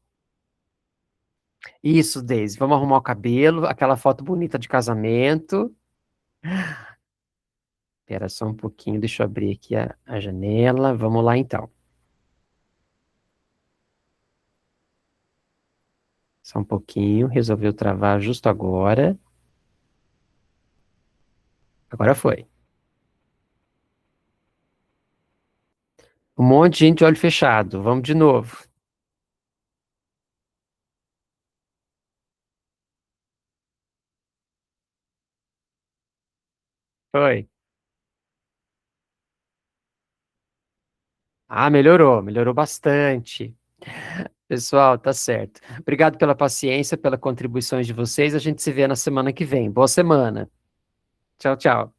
Isso, Deise. Vamos arrumar o cabelo, aquela foto bonita de casamento. Espera só um pouquinho, deixa eu abrir aqui a janela. Vamos lá então. Só um pouquinho, resolveu travar justo agora. Agora foi. Um monte de gente de olho fechado. Vamos de novo. Foi. Ah, melhorou bastante. Pessoal, tá certo. Obrigado pela paciência, pelas contribuições de vocês. A gente se vê na semana que vem. Boa semana. Tchau, tchau.